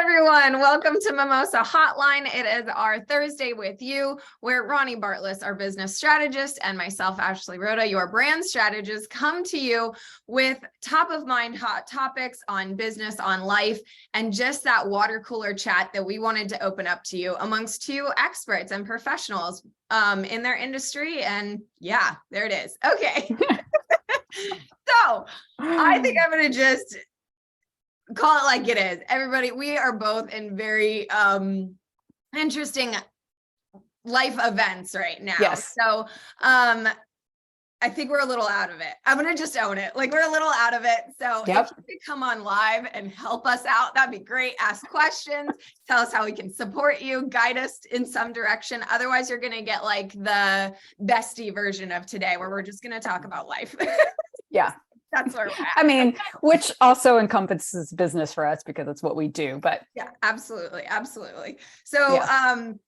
everyone. Welcome to Mimosa Hotline. It is our Thursday with you, where Ronnie Bartless, our business strategist, and myself, Ashley Roda, your brand strategist, come to you with top of mind hot topics on business, on life, and just that water cooler chat that we wanted to open up to you amongst two experts and professionals in their industry. And yeah, there it is. Okay. So I think I'm going to just call it like it is. Everybody, we are both in very interesting life events right now. Yes. So I think we're a little out of it. I'm going to just own it. Like, we're a little out of it. So Yep. if you could come on live and help us out, that'd be great. Ask questions, tell us how we can support you, guide us in some direction. Otherwise, you're going to get like the bestie version of today, where we're just going to talk about life. Yeah. That's where we're at. I mean, which also encompasses business for us because it's what we do, but yeah, absolutely. Absolutely. So,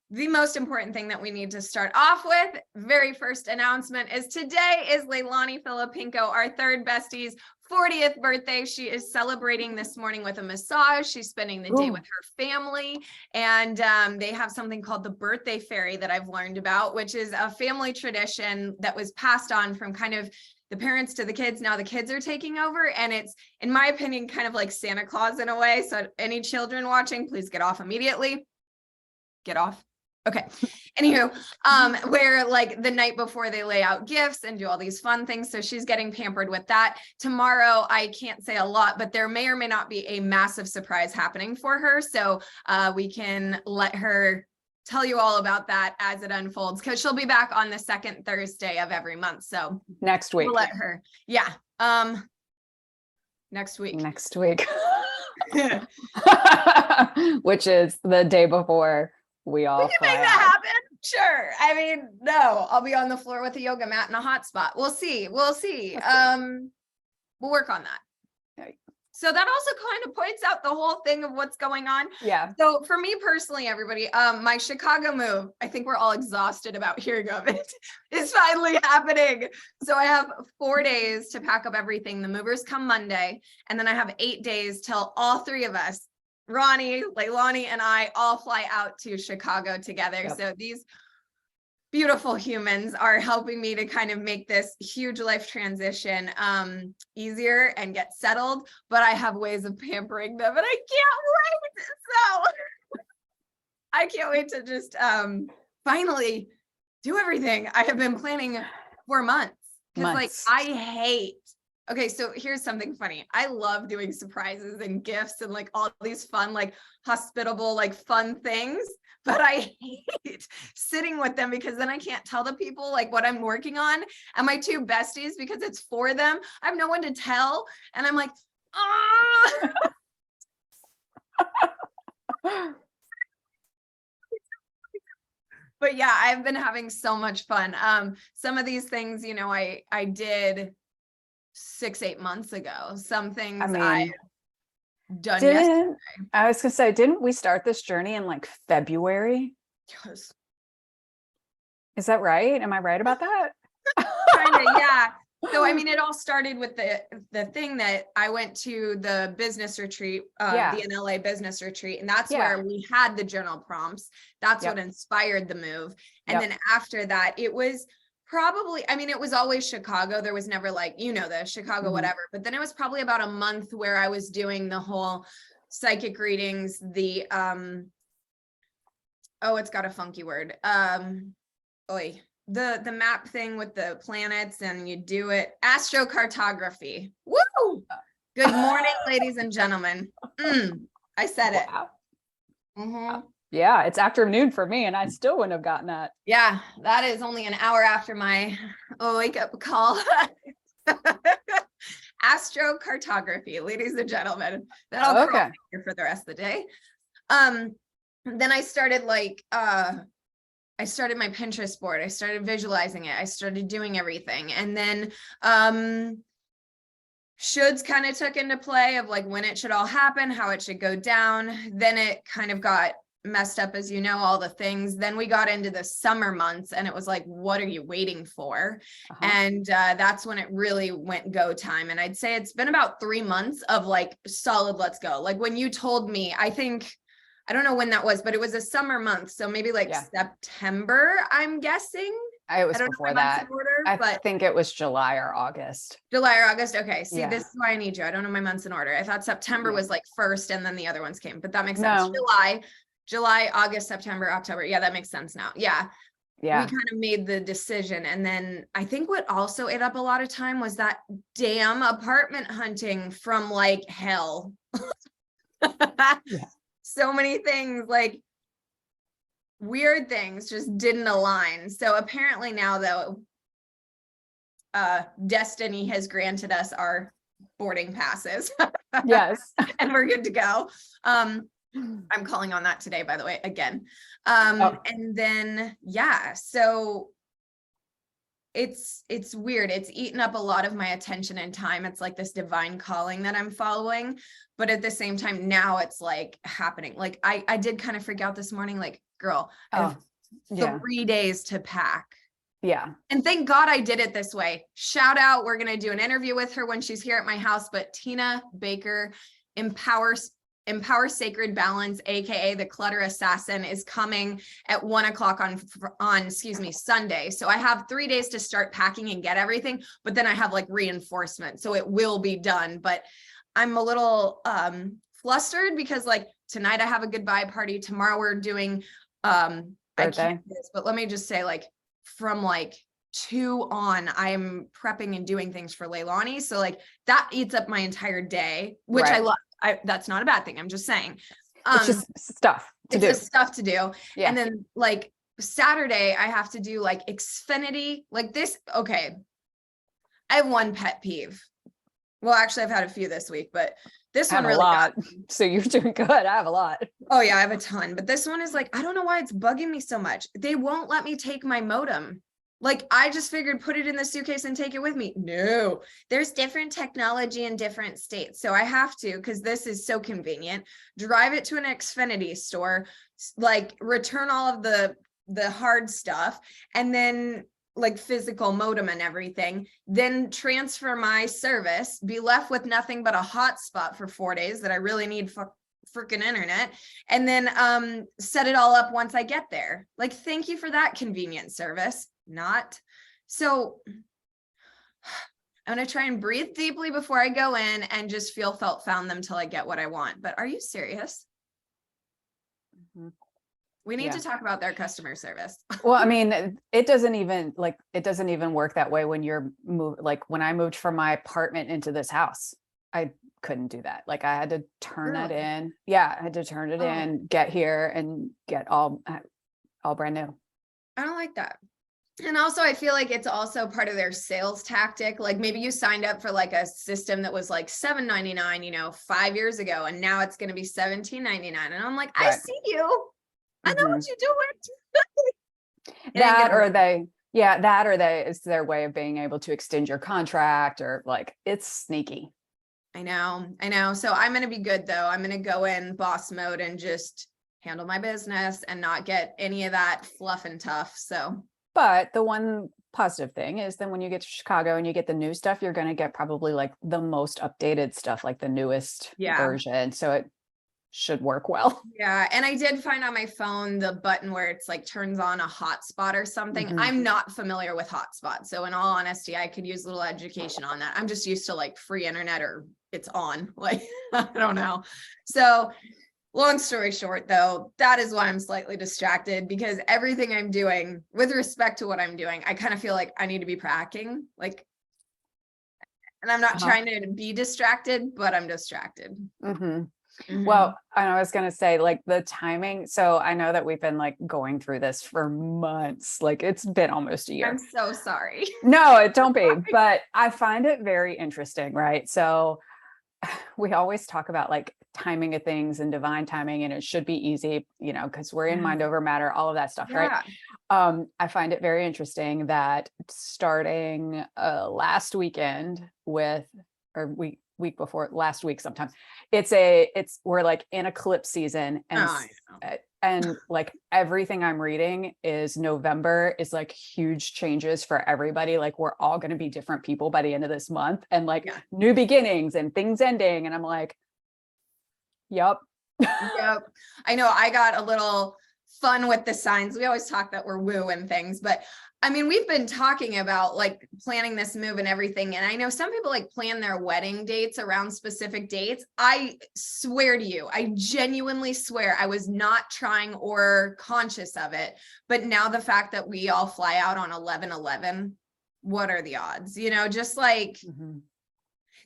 the most important thing that we need to start off with, very first announcement, is today is Leilani Filipanko, our third bestie's 40th birthday. She is celebrating this morning with a massage. She's spending the day with her family, and they have something called the birthday fairy that I've learned about, which is a family tradition that was passed on from kind of the parents to the kids. Now the kids are taking over, and it's, in my opinion, kind of like Santa Claus in a way. So any children watching, please get off immediately. Get off. Okay. Anywho, where like the night before they lay out gifts and do all these fun things. So she's getting pampered with that. Tomorrow, I can't say a lot, but there may or may not be a massive surprise happening for her. So we can let her tell you all about that as it unfolds, because she'll be back on the second Thursday of every month. So next week, we'll let her. Yeah. Next week. Which is the day before we all can make that happen. Sure. I mean, no, I'll be on the floor with a yoga mat and a hot spot. We'll see. We'll work on that. Okay. So that also kind of points out the whole thing of what's going on. Yeah. So for me personally, everybody, my Chicago move, I think we're all exhausted about hearing of it, is finally happening. So I have 4 days to pack up everything. The movers come Monday, and then I have 8 days till all three of us, Ronnie, Leilani, and I, all fly out to Chicago together. Yep. So these beautiful humans are helping me to kind of make this huge life transition easier and get settled, but I have ways of pampering them, and I can't wait. So I can't wait to just finally do everything I have been planning for months. Because like, I hate, okay, so here's something funny. I love doing surprises and gifts and like all these fun, like hospitable, like fun things. But I hate sitting with them, because then I can't tell the people like what I'm working on. And my two besties, because it's for them, I have no one to tell. And I'm like, ah. But yeah, I've been having so much fun. Some of these things, you know, I did 6-8 months ago. Some things I've done yesterday. I was gonna say, didn't we start this journey in like February? Yes. Is that right? Am I right about that? Kind of, yeah. So I mean, it all started with the thing that I went to the business retreat, the NLA business retreat, and that's where we had the journal prompts. That's what inspired the move. And then after that, it was probably, I mean, it was always Chicago. There was never like, you know, the Chicago, whatever. But then it was probably about a month where I was doing the whole psychic readings, the, it's got a funky word. The map thing with the planets, and you do it. Astrocartography. Woo! Good morning, ladies and gentlemen. I said it. Wow. Yeah, it's afternoon for me, and I still wouldn't have gotten that. Yeah, that is only an hour after my wake up call. Astrocartography, ladies and gentlemen. That'll curl here for the rest of the day. Then I started like I started my Pinterest board. I started visualizing it. I started doing everything, and then shoulds kind of took into play of like when it should all happen, how it should go down. Then it kind of got messed up, as you know, all the things. Then we got into the summer months, and it was like, what are you waiting for? And that's when it really went go time. And I'd say it's been about 3 months of like solid let's go. Like when you told me, I think I don't know when that was, but it was a summer month. So maybe like September, I'm guessing. It was I don't before know my months that. in order, I but think it was July or August. July or August. Okay. See, this is why I need you. I don't know my months in order. I thought September was like first and then the other ones came, but that makes sense. July, August, September, October. Yeah, that makes sense now. Yeah. We kind of made the decision. And then I think what also ate up a lot of time was that damn apartment hunting from like hell. So many things, like weird things just didn't align. So apparently now though, destiny has granted us our boarding passes. Yes. And we're good to go. I'm calling on that today, by the way, again. And then, so it's weird. It's eaten up a lot of my attention and time. It's like this divine calling that I'm following, but at the same time, now it's like happening. Like I did kind of freak out this morning, like, girl, I have 3 days to pack. Yeah. And thank God I did it this way. Shout out. We're going to do an interview with her when she's here at my house, but Tina Baker, Empower Sacred Balance, aka the Clutter Assassin, is coming at 1:00 on Sunday. So I have 3 days to start packing and get everything, but then I have like reinforcement, so it will be done. But I'm a little flustered because like tonight I have a goodbye party. Tomorrow we're doing I can't do this, but let me just say, like, from like 2 on, I'm prepping and doing things for Leilani. So like that eats up my entire day, which I love. That's not a bad thing. I'm just saying. It's just stuff to do. It's stuff to do. Yeah. And then like Saturday, I have to do like Xfinity, like this. Okay. I have one pet peeve. Well, actually I've had a few this week, but this one really got me. So you're doing good. I have a lot. Oh yeah, I have a ton, but this one is like, I don't know why it's bugging me so much. They won't let me take my modem. Like, I just figured put it in the suitcase and take it with me. No, there's different technology in different states. So I have to, because this is so convenient, drive it to an Xfinity store, like return all of the hard stuff, and then like physical modem and everything, then transfer my service, be left with nothing but a hotspot for 4 days that I really need freaking internet, and then set it all up once I get there. Like, thank you for that convenient service. Not so. I'm going to try and breathe deeply before I go in and just feel, felt, found them till I get what I want. But are you serious? Mm-hmm. We need to talk about their customer service. Well, I mean, it doesn't even work that way when you're like when I moved from my apartment into this house, I couldn't do that. Like I had to turn that in. Yeah. I had to turn it in, get here and get all brand new. I don't like that. And also I feel like it's also part of their sales tactic. Like maybe you signed up for like a system that was like $7.99, 5 years ago, and now it's going to be $17.99. And I'm like, I see you. I know what you're doing. That or it's their way of being able to extend your contract, or like it's sneaky. I know. So I'm going to be good though. I'm going to go in boss mode and just handle my business and not get any of that fluff and tough. So. But the one positive thing is then when you get to Chicago and you get the new stuff, you're going to get probably like the most updated stuff, like the newest version. So it should work well. Yeah. And I did find on my phone the button where it's like turns on a hotspot or something. Mm-hmm. I'm not familiar with hotspots. So in all honesty, I could use a little education on that. I'm just used to like free internet or it's on, like, I don't know. So long story short, though, that is why I'm slightly distracted, because everything I'm doing with respect to what I'm doing, I kind of feel like I need to be packing, like, and I'm not trying to be distracted, but I'm distracted. Mm-hmm. Mm-hmm. Well, I was going to say like the timing. So I know that we've been like going through this for months, like it's been almost a year. I'm so sorry. No, don't be, but I find it very interesting, right? So we always talk about like timing of things and divine timing, and it should be easy, because we're in mind over matter, all of that stuff, right? I find it very interesting that starting last weekend week before last week sometime, we're like in eclipse season, and like everything I'm reading is November is like huge changes for everybody. Like we're all going to be different people by the end of this month, and like new beginnings and things ending. And I'm like, yep, Yep. I know I got a little fun with the signs. We always talk that we're woo and things, but I mean, we've been talking about like planning this move and everything. And I know some people like plan their wedding dates around specific dates. I swear to you, I genuinely swear I was not trying or conscious of it. But now the fact that we all fly out on 11/11, what are the odds? You know, just like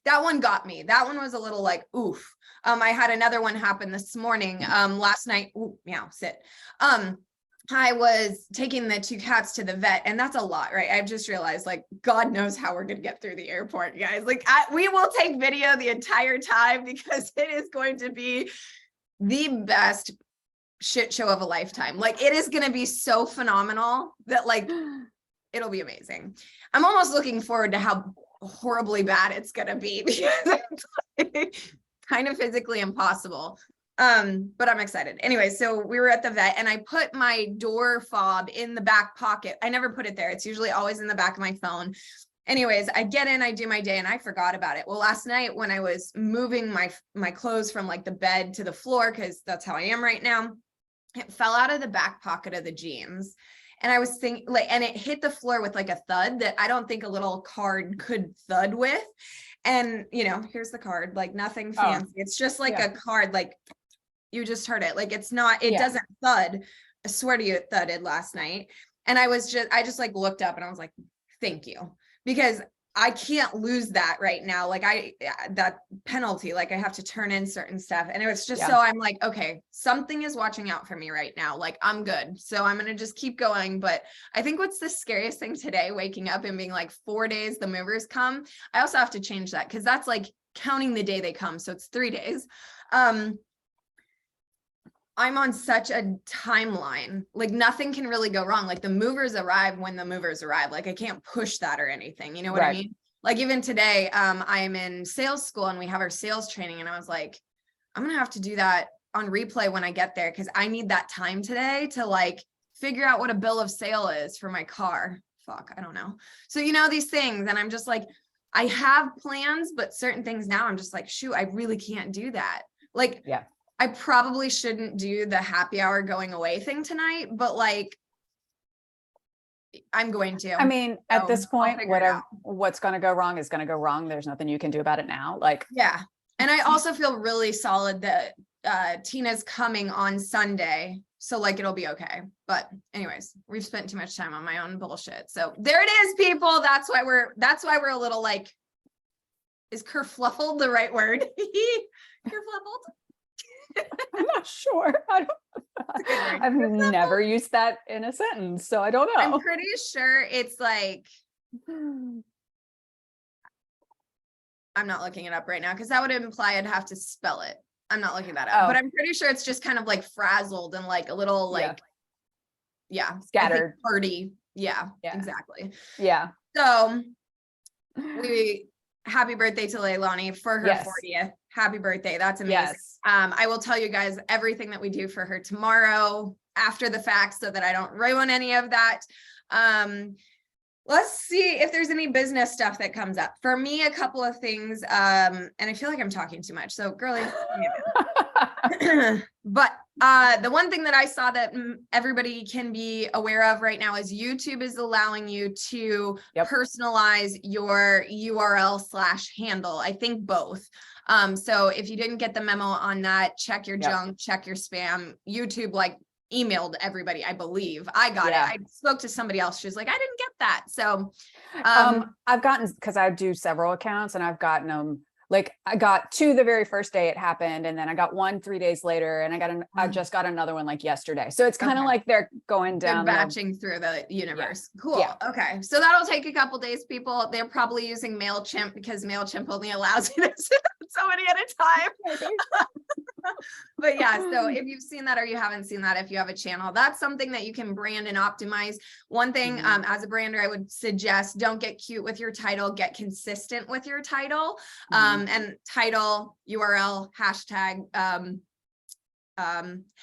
that one got me. That one was a little like, oof. I had another one happen this morning. Last night, ooh, meow, sit. I was taking the 2 cats to the vet, and that's a lot, right? I've just realized, like, God knows how we're going to get through the airport, guys. Like, we will take video the entire time because it is going to be the best shit show of a lifetime. Like, it is going to be so phenomenal that, like, it'll be amazing. I'm almost looking forward to how horribly bad it's going to be because it's kind of physically impossible. But I'm excited. Anyway, so we were at the vet and I put my door fob in the back pocket. I never put it there. It's usually always in the back of my phone. Anyways, I get in, I do my day and I forgot about it. Well, last night when I was moving my clothes from like the bed to the floor, because that's how I am right now, it fell out of the back pocket of the jeans. And I was thinking like, and it hit the floor with like a thud that I don't think a little card could thud with. And, you know, here's the card, like nothing fancy. It's just like a card, like you just heard it. Like it's not, it doesn't thud. I swear to you, it thudded last night. And I just like looked up and I was like, thank you. Because I can't lose that right now. Like that penalty, like I have to turn in certain stuff. And it was just, so I'm like, okay, something is watching out for me right now. Like I'm good. So I'm going to just keep going. But I think what's the scariest thing today, waking up and being like 4 days, the movers come. I also have to change that because that's like counting the day they come. So it's 3 days. I'm on such a timeline, like nothing can really go wrong. Like the movers arrive when the movers arrive. Like I can't push that or anything. You know what I mean? Like even today, I'm in sales school and we have our sales training. And I was like, I'm going to have to do that on replay when I get there. Cause I need that time today to like figure out what a bill of sale is for my car. Fuck, I don't know. So, you know, these things, and I'm just like, I have plans, but certain things now I'm just like, shoot, I really can't do that. Like, I probably shouldn't do the happy hour going away thing tonight, but like, I'm going to. I mean, at this point, what's going to go wrong is going to go wrong. There's nothing you can do about it now. Like, yeah. And I also feel really solid that Tina's coming on Sunday. So like, it'll be okay. But anyways, we've spent too much time on my own bullshit. So there it is, people. That's why we're a little like, is kerfluffled the right word? Kerfluffled? I'm not sure. I've never used that in a sentence, so I don't know. I'm pretty sure it's like, I'm not looking it up right now because that would imply I'd have to spell it. I'm not looking that up, but I'm pretty sure it's just kind of like frazzled and like a little like, scattered, party. Yeah, exactly. Yeah. So happy birthday to Leilani for her 40th. Happy birthday. That's amazing. Yes. I will tell you guys everything that we do for her tomorrow after the fact so that I don't ruin any of that. Let's see if there's any business stuff that comes up. For me, a couple of things, and I feel like I'm talking too much. So girly, but the one thing that I saw that everybody can be aware of right now is YouTube is allowing you to personalize your URL/handle. I think both. So if you didn't get the memo on that, check your junk, check your spam. YouTube like emailed everybody, I believe. I got it. I spoke to somebody else. She was like, I didn't get that. So I've gotten, because I do several accounts and I've gotten them. Like I got 2 the very first day it happened, and then I got 1 3 days later, and I just got another one like yesterday. So it's kind of like they're going down, they're batching through the universe. Cool. Okay, so that'll take a couple days, people. They're probably using MailChimp because MailChimp only allows you to send so many at a time. But yeah, so if you've seen that or you haven't seen that, if you have a channel, that's something that you can brand and optimize. One thing, as a brander, I would suggest don't get cute with your title, get consistent with your title. And title, URL, hashtag,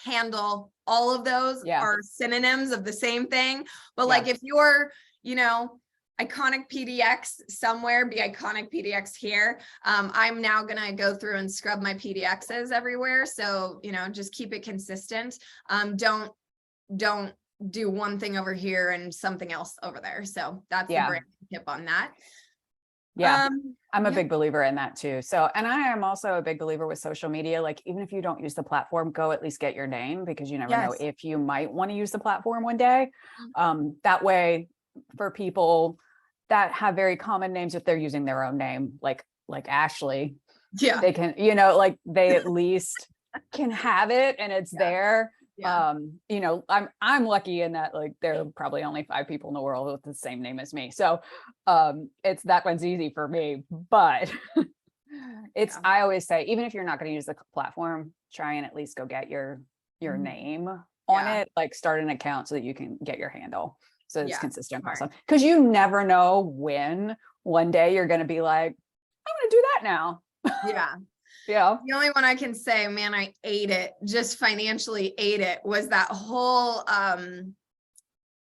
handle, all of those are synonyms of the same thing. But like if you're, you know, iconic PDX somewhere, be iconic PDX here. I'm now gonna go through and scrub my PDXs everywhere. So, just keep it consistent. Don't do one thing over here and something else over there. So that's the brand tip on that. Yeah. I'm a big believer in that too. So, and I am also a big believer with social media. Like, even if you don't use the platform, go at least get your name, because you never know if you might want to use the platform one day. That way, for people that have very common names, if they're using their own name, like Ashley, they can, like they at least can have it and it's there. I'm lucky in that, like, there are probably only 5 people in the world with the same name as me. So it's, that one's easy for me, but I always say, even if you're not going to use the platform, try and at least go get your name on it, like start an account so that you can get your handle. So it's consistent. Awesome. Because you never know when one day you're going to be like, I'm going to do that now. Yeah. The only one I can say, man, I ate it, just financially ate it, was that whole,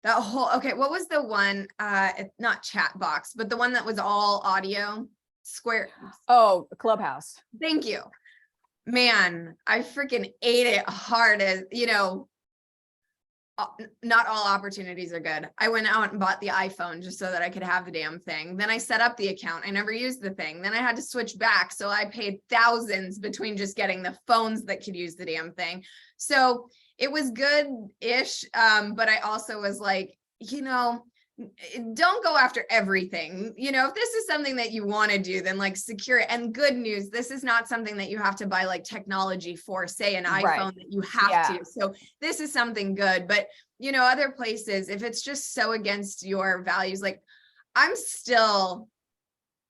okay, what was the one, not chat box, but the one that was all audio, Square. Oh, Clubhouse. Thank you. Man, I freaking ate it hard, as, not all opportunities are good. I went out and bought the iPhone just so that I could have the damn thing. Then I set up the account. I never used the thing. Then I had to switch back. So I paid thousands between just getting the phones that could use the damn thing. So it was good-ish. But I also was like, don't go after everything. If this is something that you want to do, then like secure it. And good news, this is not something that you have to buy like technology for, say an iPhone that you have to. So this is something good. But other places, if it's just so against your values, like I'm still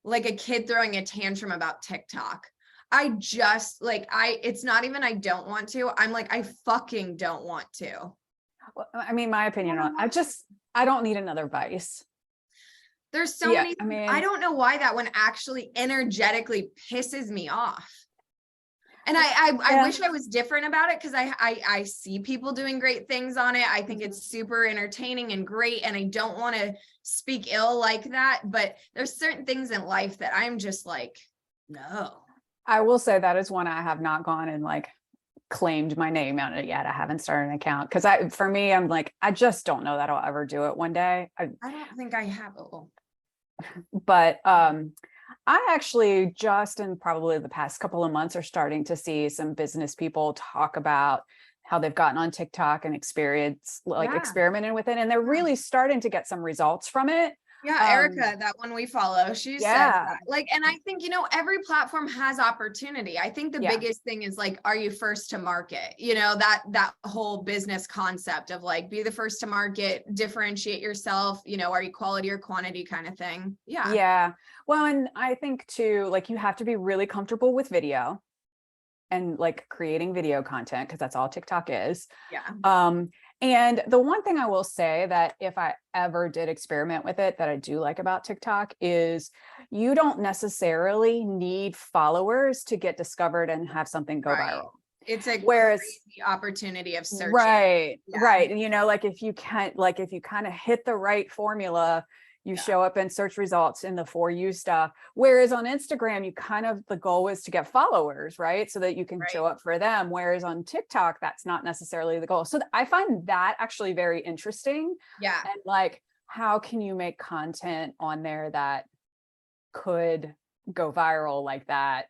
like a kid throwing a tantrum about TikTok. It's not even I don't want to. I'm like, I fucking don't want to. Well, I mean, my opinion on I don't need another vice. There's so many. I don't know why that one actually energetically pisses me off. And I wish I was different about it, because I see people doing great things on it. I think it's super entertaining and great. And I don't want to speak ill like that. But there's certain things in life that I'm just like, no. I will say that is one I have not gone and like claimed my name on it yet. I haven't started an account, because for me, I'm like, I just don't know that I'll ever do it one day. I don't think I have. But I actually just in probably the past couple of months are starting to see some business people talk about how they've gotten on TikTok and experimenting with it, and they're really starting to get some results from it. Yeah, Erica, that one we follow, she said that. Like, and I think, every platform has opportunity. I think the biggest thing is like, are you first to market? That whole business concept of like, be the first to market, differentiate yourself, are you quality or quantity kind of thing? Yeah. Yeah. Well, and I think too, like, you have to be really comfortable with video and like creating video content, because that's all TikTok is. Yeah. And the one thing I will say that if I ever did experiment with it that I do like about TikTok is you don't necessarily need followers to get discovered and have something go viral. It's a crazy opportunity of searching. Right. Like if you kind of hit the right formula, you show up in search results in the For You stuff. Whereas on Instagram, the goal is to get followers, right? So that you can show up for them. Whereas on TikTok, that's not necessarily the goal. So I find that actually very interesting. Yeah. And like, how can you make content on there that could go viral like that?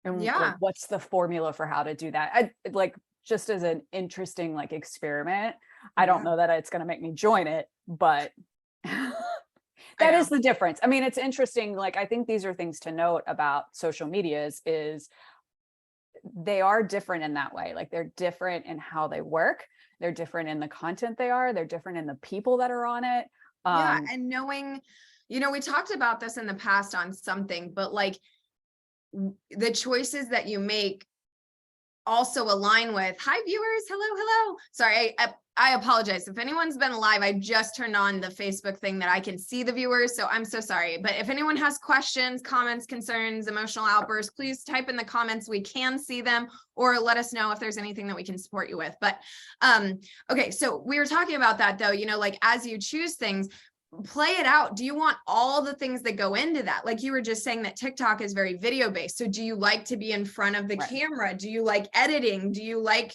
And like, what's the formula for how to do that? Just as an interesting like experiment. I don't know that it's going to make me join it, but that is the difference. I mean, it's interesting. Like, I think these are things to note about social medias is they are different in that way. Like, they're different in how they work. They're different in the content they're different in the people that are on it. And knowing, we talked about this in the past on something, but like the choices that you make also align with, hi viewers, hello. Sorry, I apologize. If anyone's been live, I just turned on the Facebook thing that I can see the viewers. So I'm so sorry. But if anyone has questions, comments, concerns, emotional outbursts, please type in the comments. We can see them, or let us know if there's anything that we can support you with. But okay, so we were talking about that though, like as you choose things, play it out. Do you want all the things that go into that? Like you were just saying that TikTok is very video based. So do you like to be in front of the camera? Do you like editing? Do you like,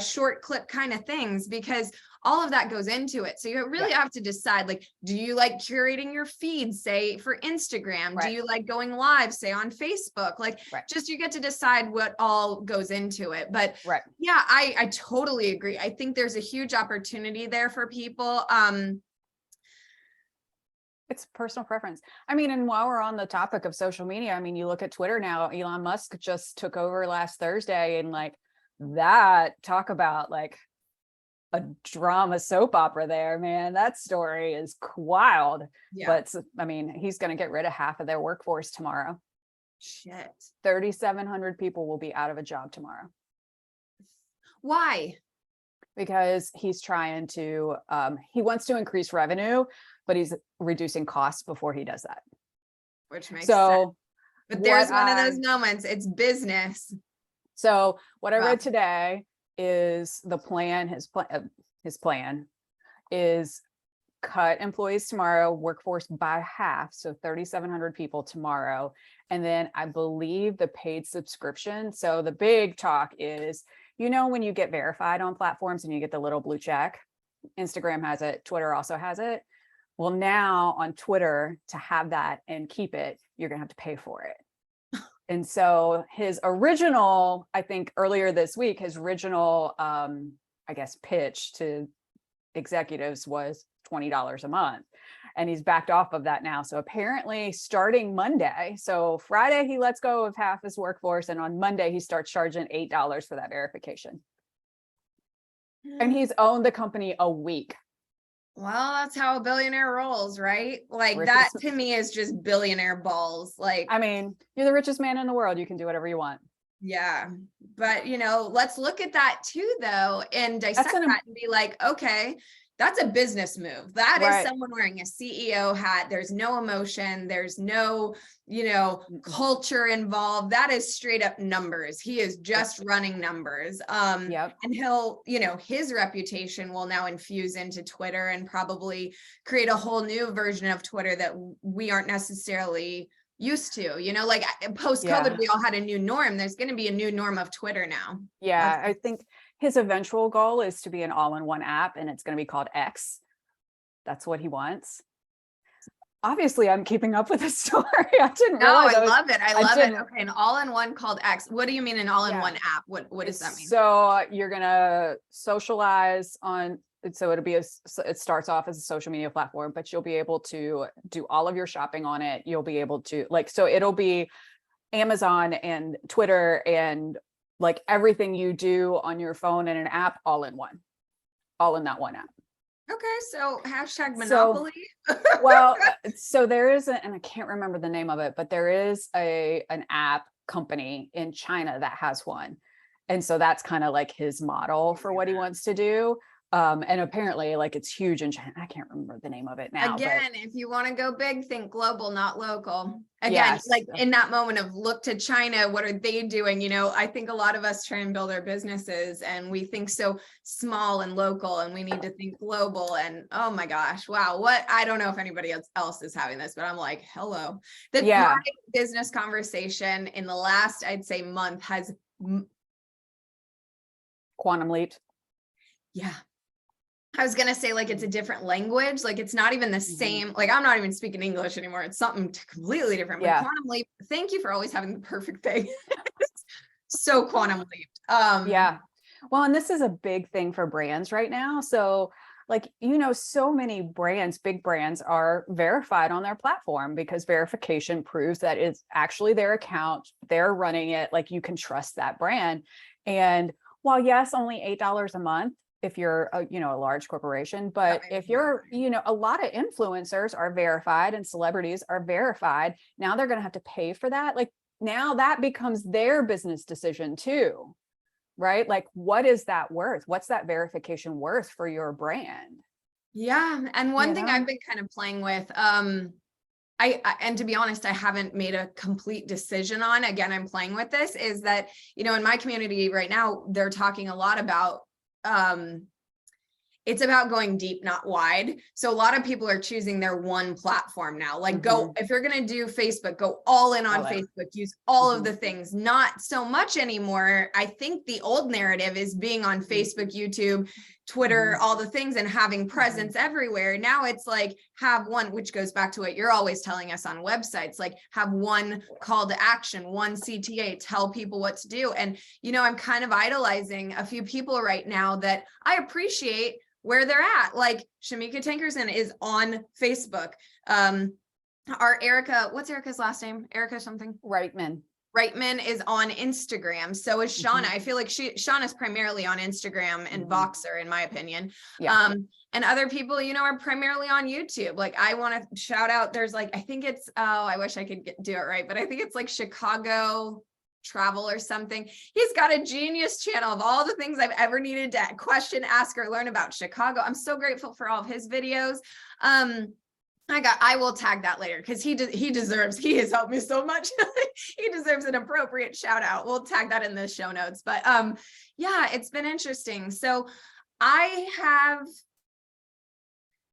short clip kind of things? Because all of that goes into it. So you really have to decide, like, do you like curating your feed, say for Instagram? Do you like going live, say on Facebook? Like just, you get to decide what all goes into it. But yeah, I totally agree. I think there's a huge opportunity there for people. It's personal preference. I mean, and while we're on the topic of social media, I mean, you look at Twitter now, Elon Musk just took over last Thursday, and like that, talk about like a drama soap opera there, man. That story is wild. But I mean, he's going to get rid of half of their workforce tomorrow. Shit. 3,700 people will be out of a job tomorrow. Why? Because he's trying to, he wants to increase revenue, but he's reducing costs before he does that. Which makes sense. But there's one of those moments, it's business. So what I read today is the plan, his plan is cut employees tomorrow, workforce by half, so 3,700 people tomorrow. And then I believe the paid subscription. So the big talk is, when you get verified on platforms and you get the little blue check, Instagram has it, Twitter also has it. Well, now on Twitter, to have that and keep it, you're gonna have to pay for it. And so his original, I think earlier this week, his original, pitch to executives was $20 a month. And he's backed off of that now. So apparently starting Monday, so Friday, he lets go of half his workforce. And on Monday, he starts charging $8 for that verification. And he's owned the company a week. Well, that's how a billionaire rolls, right? Like that to me is just billionaire balls. Like, I mean, you're the richest man in the world. You can do whatever you want. Yeah. But, let's look at that too, though, and dissect that and be like, okay, that's a business move. That is someone wearing a CEO hat. There's no emotion. There's no, culture involved. That is straight up numbers. He is just running numbers. And he'll, his reputation will now infuse into Twitter and probably create a whole new version of Twitter that we aren't necessarily used to, like post-COVID, we all had a new norm. There's going to be a new norm of Twitter now. I think his eventual goal is to be an all-in-one app, and it's going to be called X. That's what he wants. Obviously, I'm keeping up with the story. I didn't realize. I love it. I love it. Okay, an all-in-one called X. What do you mean an all-in-one app? What does that mean? So you're going to socialize on. So it starts off as a social media platform, but you'll be able to do all of your shopping on it. You'll be able to so it'll be Amazon and Twitter and like everything you do on your phone and an app all in that one app. Okay. So hashtag monopoly. So there is and I can't remember the name of it, but there is an app company in China that has one. And so that's kind of like his model for what he wants to do. And apparently like it's huge in China. I can't remember the name of it now. Again, if you want to go big, think global, not local. Again, like in that moment of look to China, what are they doing? I think a lot of us try and build our businesses and we think so small and local and we need to think global. And oh my gosh, wow. I don't know if anybody else is having this, but I'm like, hello. My business conversation in the last, I'd say month has quantum leaped. Yeah. I was going to say like, it's a different language. Like it's not even the same, like I'm not even speaking English anymore. It's something completely different, but quantum leap, thank you for always having the perfect thing. So quantum leaped. Well, and this is a big thing for brands right now. So like, so many brands, big brands are verified on their platform because verification proves that it's actually their account. They're running it. Like you can trust that brand. And while yes, only $8 a month, if you're a large corporation, but if you're, a lot of influencers are verified and celebrities are verified. Now they're going to have to pay for that. Like now that becomes their business decision too, right? Like what is that worth? What's that verification worth for your brand? Yeah. And one thing I've been kind of playing with, and to be honest, I haven't made a complete decision on, again, I'm playing with this, is that, in my community right now, they're talking a lot about, it's about going deep, not wide. So a lot of people are choosing their one platform now. Like go, if you're going to do Facebook, go all in on Facebook, use all of the things, not so much anymore. I think the old narrative is being on Facebook, YouTube, Twitter, all the things, and having presence everywhere. Now it's like have one, which goes back to what you're always telling us on websites, like have one call to action, one CTA, tell people what to do. And, you know, I'm kind of idolizing a few people right now that I appreciate where they're at. Like Shamika Tankerson is on Facebook. Our Erica, what's Erica's last name? Erica something? Reitman is on Instagram. So is Shauna. I feel like Shauna's primarily on Instagram and Voxer, in my opinion. And other people, you know, are primarily on YouTube. Like I want to shout out, there's like, I think it's, I wish I could do it right, but I think it's like Chicago Travel or something. He's got a genius channel of all the things I've ever needed to question, ask, or learn about Chicago. I'm so grateful for all of his videos. I will tag that later because he deserves, he has helped me so much. He deserves an appropriate shout out. We'll tag that in the show notes. But yeah, it's been interesting. So I have,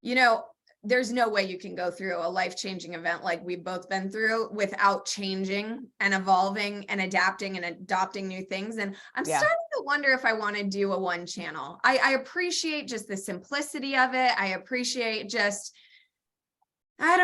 you know, there's no way you can go through a life-changing event like we've both been through without changing and evolving and adapting and adopting new things. And I'm starting to wonder if I want to do a one channel. I appreciate just the simplicity of it. I appreciate just, I'm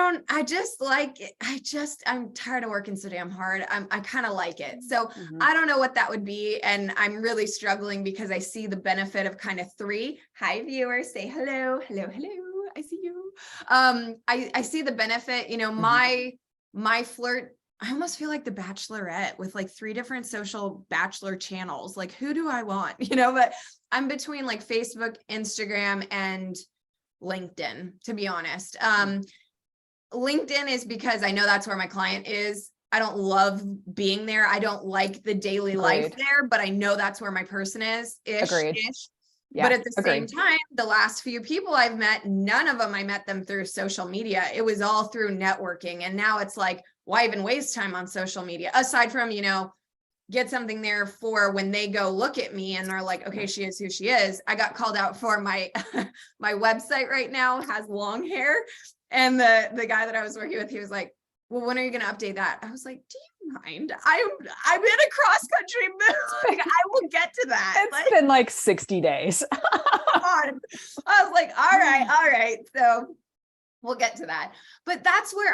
tired of working so damn hard. I kind of like it. So I don't know what that would be. And I'm really struggling because I see the benefit of kind of three. Hi viewers, say hello, hello, hello. I see you. I see the benefit, you know, my flirt, I almost feel like the Bachelorette with like 3 different social bachelor channels. Like, who do I want? You know, but I'm between like Facebook, Instagram, and LinkedIn, to be honest. LinkedIn is because I know that's where my client is. I don't love being there. I don't like the daily life there, but I know that's where my person is. Ish. Yeah, but at the same time, the last few people I've met, none of them, I met them through social media. It was all through networking. And now it's like, why even waste time on social media? Aside from, you know, get something there for when they go look at me and they're like, okay, she is who she is. I got called out for my, my website right now has long hair. And the guy that I was working with, he was like, well, when are you going to update that? I was like, do you mind? I'm in a cross country move. Like, I will get to that. It's been like 60 days. I was like, all right. So we'll get to that. But that's where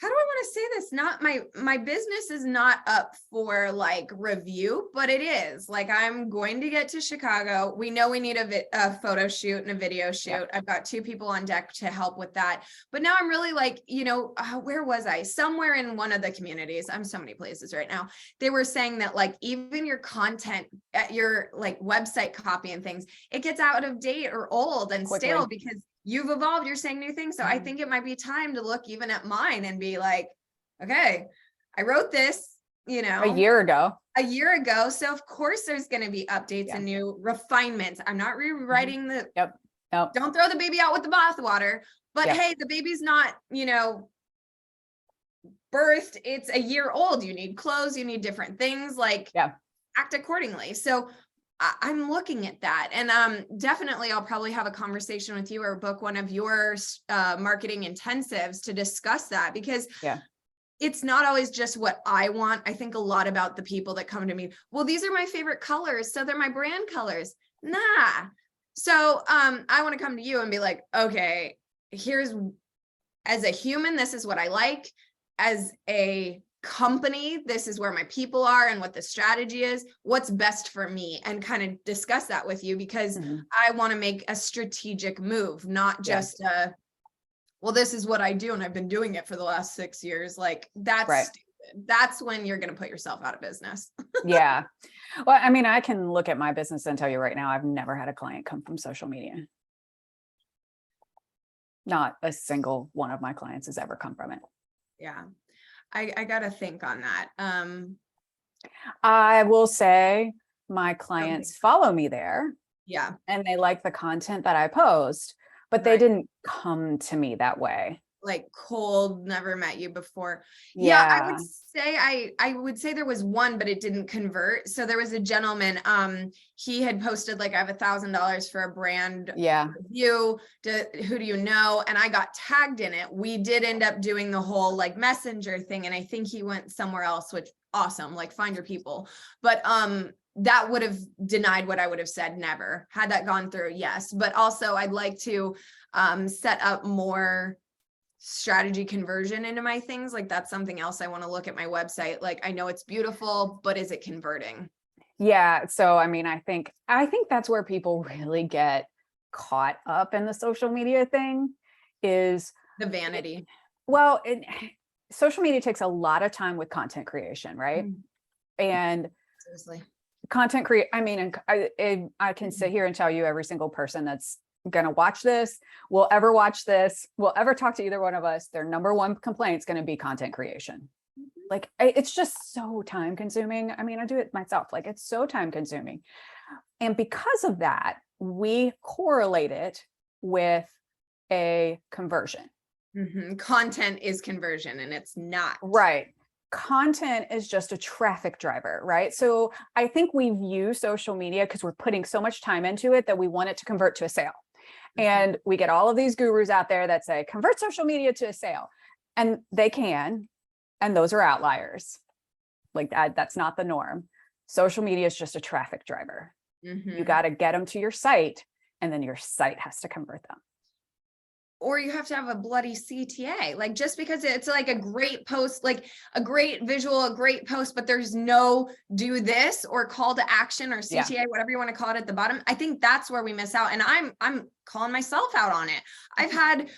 how do I want to say this? Not my business is not up for like review, but it is like, I'm going to get to Chicago. We know we need a photo shoot and a video shoot. I've got 2 people on deck to help with that. But now I'm really like, you know, where was I? Somewhere in one of the communities. I'm so many places right now. They were saying that like, even your content at your like website copy and things, it gets out of date or old and stale because you've evolved, you're saying new things. So I think it might be time to look even at mine and be like, okay, I wrote this, you know, a year ago. So of course there's going to be updates and new refinements. I'm not rewriting don't throw the baby out with the bathwater, but hey, the baby's not, you know, birthed. It's a year old. You need clothes, you need different things, like act accordingly. So I'm looking at that, and definitely I'll probably have a conversation with you or book one of your marketing intensives to discuss that, because it's not always just what I want. I think a lot about the people that come to me. Well, these are my favorite colors, so they're my brand colors. Nah. So I want to come to you and be like, okay, here's, as a human, this is what I like. As a company, this is where my people are and what the strategy is, what's best for me, and kind of discuss that with you, because I want to make a strategic move, not just well, this is what I do and I've been doing it for the last 6 years. Like, that's stupid. That's when you're going to put yourself out of business. Well, I mean, I can look at my business and tell you right now, I've never had a client come from social media. Not a single one of my clients has ever come from it. Yeah. I got to think on that. I will say my clients follow me there. Yeah. And they like the content that I post, but they didn't come to me that way. like cold, never met you before. Yeah, Yeah. I would say there was one, but it didn't convert. So there was a gentleman, he had posted like, I have $1,000 for a brand review. Who do you know? And I got tagged in it. We did end up doing the whole like messenger thing. And I think he went somewhere else, which awesome, like find your people. But that would have denied what I would have said never. Had that gone through, yes. But also I'd like to set up more strategy conversion into my things. Like that's something else I want to look at my website. Like I know it's beautiful, but is it converting? Yeah. So, I mean, I think that's where people really get caught up in the social media thing is The vanity. Well, social media takes a lot of time with content creation, right? And Seriously. content I mean, I can sit here and tell you every single person that's going to watch this, will ever watch this, will ever talk to either one of us, their number one complaint is going to be content creation. Like, it's just so time consuming. I mean, I do it myself. Like, it's so time consuming. And because of that, we correlate it with a conversion. Content is conversion and it's not. Right. Content is just a traffic driver, right? So I think we view social media because we're putting so much time into it that we want it to convert to a sale. And we get all of these gurus out there that say, convert social media to a sale. And they can, and those are outliers. Like that's not the norm. Social media is just a traffic driver. You got to get them to your site, and then your site has to convert them. Or you have to have a bloody CTA. Like just because it's like a great post, like a great visual, a great post, but there's no do this or call to action or CTA, whatever you want to call it at the bottom. I think that's where we miss out. And I'm calling myself out on it. I've had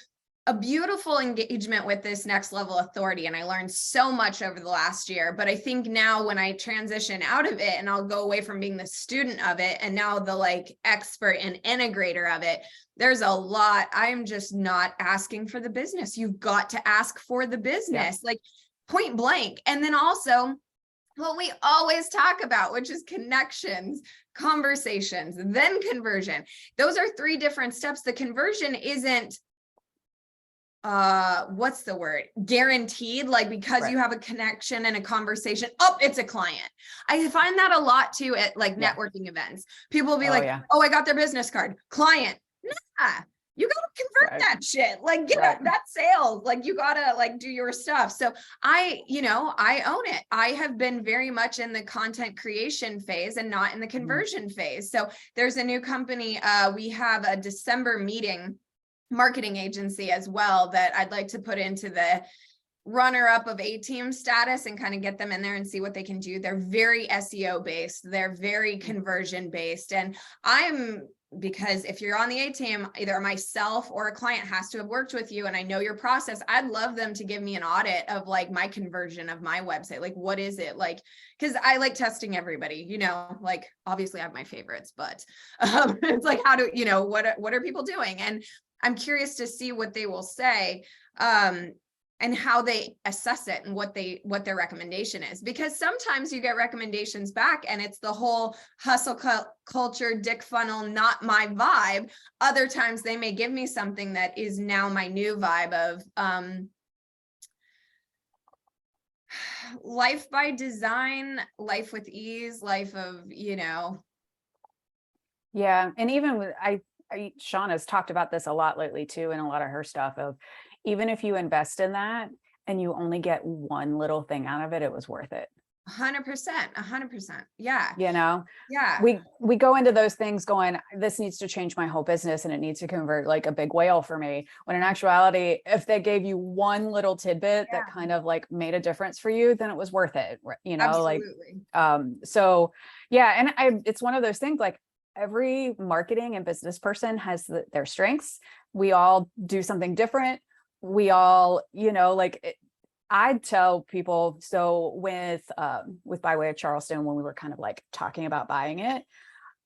a beautiful engagement with this next level authority. And I learned so much over the last year, but I think now when I transition out of it and I'll go away from being the student of it and now the like expert and integrator of it, there's a lot. I'm just not asking for the business. You've got to ask for the business, like point blank. And then also what we always talk about, which is connections, conversations, then conversion. Those are three different steps. The conversion isn't what's the word, guaranteed, like because you have a connection and a conversation, it's a client. I find that a lot too at like networking events. People will be oh, I got their business card, client. Nah, you gotta convert that shit, like get that sales, like you gotta like do your stuff. So I own it. I have been very much in the content creation phase and not in the conversion phase. So there's a new company, we have a December meeting marketing agency as well that I'd like to put into the runner-up of A-team status and kind of get them in there and see what they can do. They're very SEO based. They're very conversion based. And because if you're on the A-team, either myself or a client has to have worked with you and I know your process, I'd love them to give me an audit of like my conversion of my website. Like, what is it like? Because I like testing everybody, like obviously I have my favorites, but it's like, how do, what are people doing? And I'm curious to see what they will say and how they assess it and what their recommendation is. Because sometimes you get recommendations back and it's the whole hustle culture, dick funnel, not my vibe. Other times they may give me something that is now my new vibe of life by design, life with ease, life of, Yeah. And even with, Shauna's talked about this a lot lately too, and a lot of her stuff of even if you invest in that and you only get one little thing out of it, it was worth it. 100%. Yeah. Yeah. We go into those things going, this needs to change my whole business and it needs to convert like a big whale for me. When in actuality, if they gave you one little tidbit that kind of like made a difference for you, then it was worth it. Absolutely. So and it's one of those things like, every marketing and business person has their strengths. We all do something different. We all, I tell people, so with By Way of Charleston, when we were kind of like talking about buying it,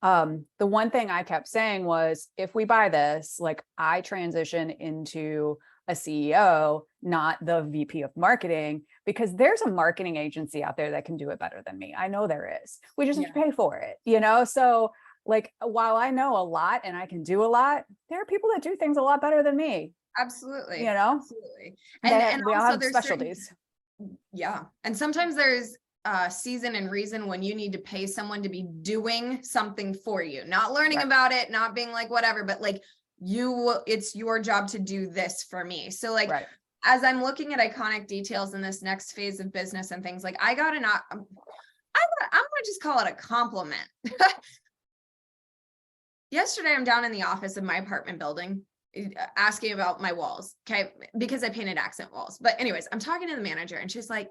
the one thing I kept saying was, if we buy this, like I transition into a CEO, not the VP of marketing, because there's a marketing agency out there that can do it better than me. I know there is. We just have to pay for it, So like, while I know a lot and I can do a lot, there are people that do things a lot better than me. Absolutely. you know, Absolutely. and we all also have there's specialties. yeah. And sometimes there's season and reason when you need to pay someone to be doing something for you, not learning about it, not being like, whatever, but like it's your job to do this for me. So like, as I'm looking at iconic details in this next phase of business and things, like I'm gonna just call it a compliment. Yesterday, I'm down in the office of my apartment building asking about my walls. Okay. Because I painted accent walls. But anyways, I'm talking to the manager and she's like,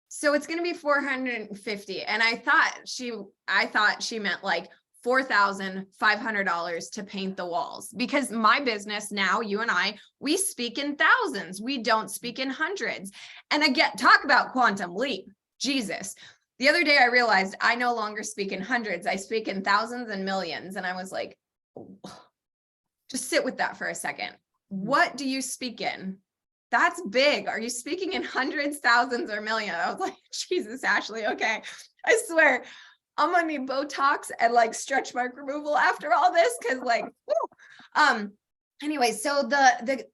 so it's going to be 450. And I thought she meant like $4,500 to paint the walls, because my business now, you and I, we speak in thousands. We don't speak in hundreds. And again, talk about quantum leap. Jesus. The other day I realized I no longer speak in hundreds. I speak in thousands and millions. And I was like, oh, just sit with that for a second. What do you speak in? That's big. Are you speaking in hundreds, thousands, or millions? I was like, Jesus, Ashley. Okay. I swear I'm going to need Botox and like stretch mark removal after all this. Cause like, anyway, so the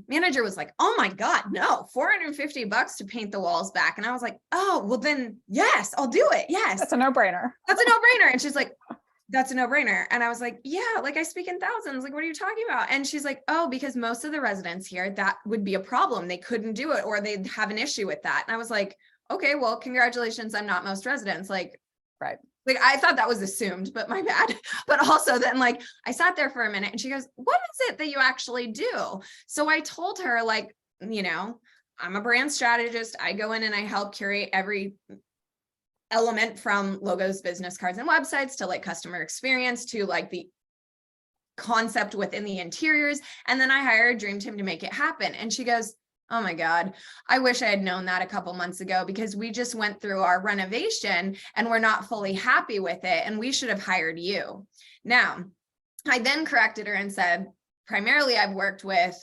manager was like, oh my God, no, $450 to paint the walls back. And I was like, oh, well then, yes, I'll do it. Yes. That's a no-brainer. That's a no-brainer. And she's like, that's a no-brainer. And I was like, yeah, like I speak in thousands. Like, what are you talking about? And she's like, oh, because most of the residents here, that would be a problem. They couldn't do it, or they'd have an issue with that. And I was like, okay, well, congratulations. I'm not most residents. Like, like I thought that was assumed, but my bad. But also then like I sat there for a minute and she goes, what is it that you actually do? So I told her, like, you know, I'm a brand strategist. I go in and I help curate every element from logos, business cards, and websites to like customer experience to like the concept within the interiors. And then I hire a dream team to make it happen. And she goes, oh my God, I wish I had known that a couple months ago, because we just went through our renovation and we're not fully happy with it. And we should have hired you. Now, I then corrected her and said, primarily I've worked with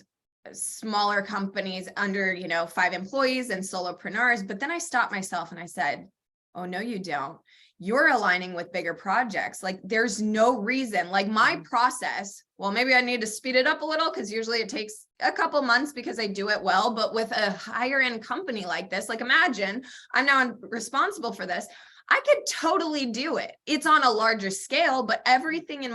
smaller companies under, 5 employees and solopreneurs. But then I stopped myself and I said, oh, no, you don't. You're aligning with bigger projects. Like there's no reason, like my process, well, maybe I need to speed it up a little because usually it takes a couple months because I do it well, but with a higher end company like this, like imagine I'm now responsible for this. I could totally do it. It's on a larger scale, but everything in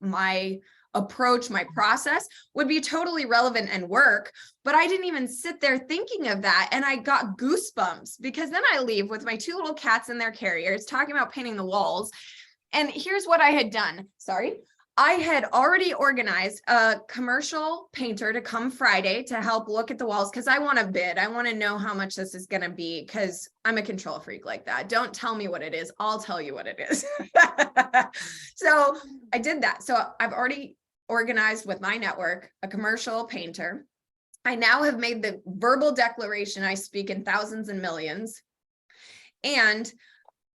my approach, my process would be totally relevant and work. But I didn't even sit there thinking of that. And I got goosebumps because then I leave with my 2 little cats in their carriers talking about painting the walls. And here's what I had done. I had already organized a commercial painter to come Friday to help look at the walls because I want to bid. I want to know how much this is going to be because I'm a control freak like that. Don't tell me what it is. I'll tell you what it is. So I did that. So I've already organized with my network a commercial painter. I now have made the verbal declaration I speak in thousands and millions. And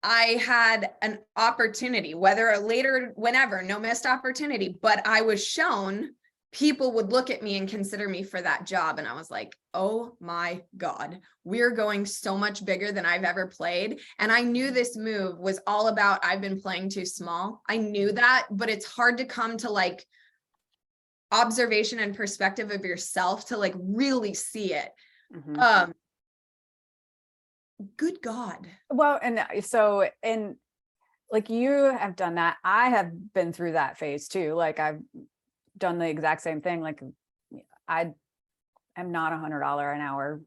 I had an opportunity, whether or later, whenever, no missed opportunity, but I was shown people would look at me and consider me for that job. And I was like, oh my God, we're going so much bigger than I've ever played. And I knew this move was all about, I've been playing too small. I knew that, but it's hard to come to like observation and perspective of yourself to like really see it. Good God. Well, and so, and like you have done that. I have been through that phase too. Like I've done the exact same thing. Like I am not $100 an hour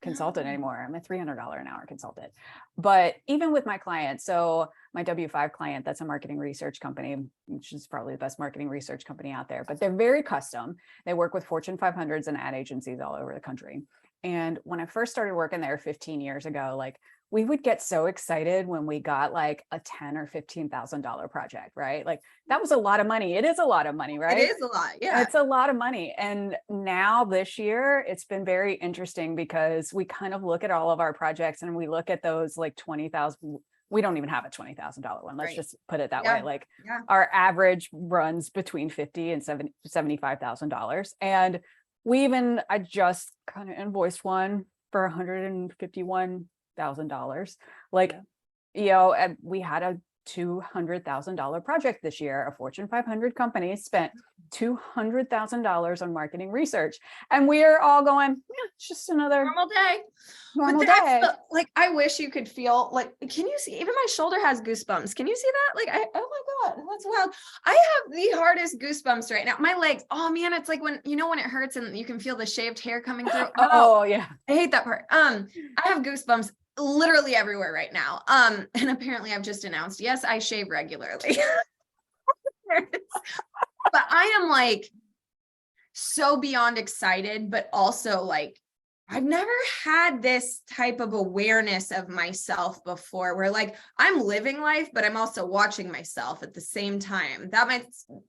consultant anymore. I'm a $300 an hour consultant. But even with my clients, so my W5 client, that's a marketing research company, which is probably the best marketing research company out there, but they're very custom. They work with Fortune 500s and ad agencies all over the country. And when I first started working there 15 years ago, like we would get so excited when we got like a $10,000 or $15,000 project, right? Like that was a lot of money. It is a lot of money, right? It is a lot. Yeah. It's a lot of money. And now this year, it's been very interesting because we kind of look at all of our projects and we look at those like 20,000. We don't even have a $20,000 one. Let's just put it that way. Like our average runs between $50,000 and $75,000. And I just kind of invoiced one for $151,000. Like, and we had a $200,000 project this year. A Fortune 500 company spent $200,000 on marketing research. And we are all going, yeah, it's just another normal day. normal But day. like, I wish you could feel like, can you see, even my shoulder has goosebumps. Can you see that? Like, oh my God, that's wild. I have the hardest goosebumps right now. My legs, oh man, it's like when, you know, when it hurts and you can feel the shaved hair coming through. Oh yeah. I hate that part. I have goosebumps literally everywhere right now. And apparently I've just announced, yes, I shave regularly. But I am like so beyond excited, but also like, I've never had this type of awareness of myself before where like I'm living life, but I'm also watching myself at the same time. That might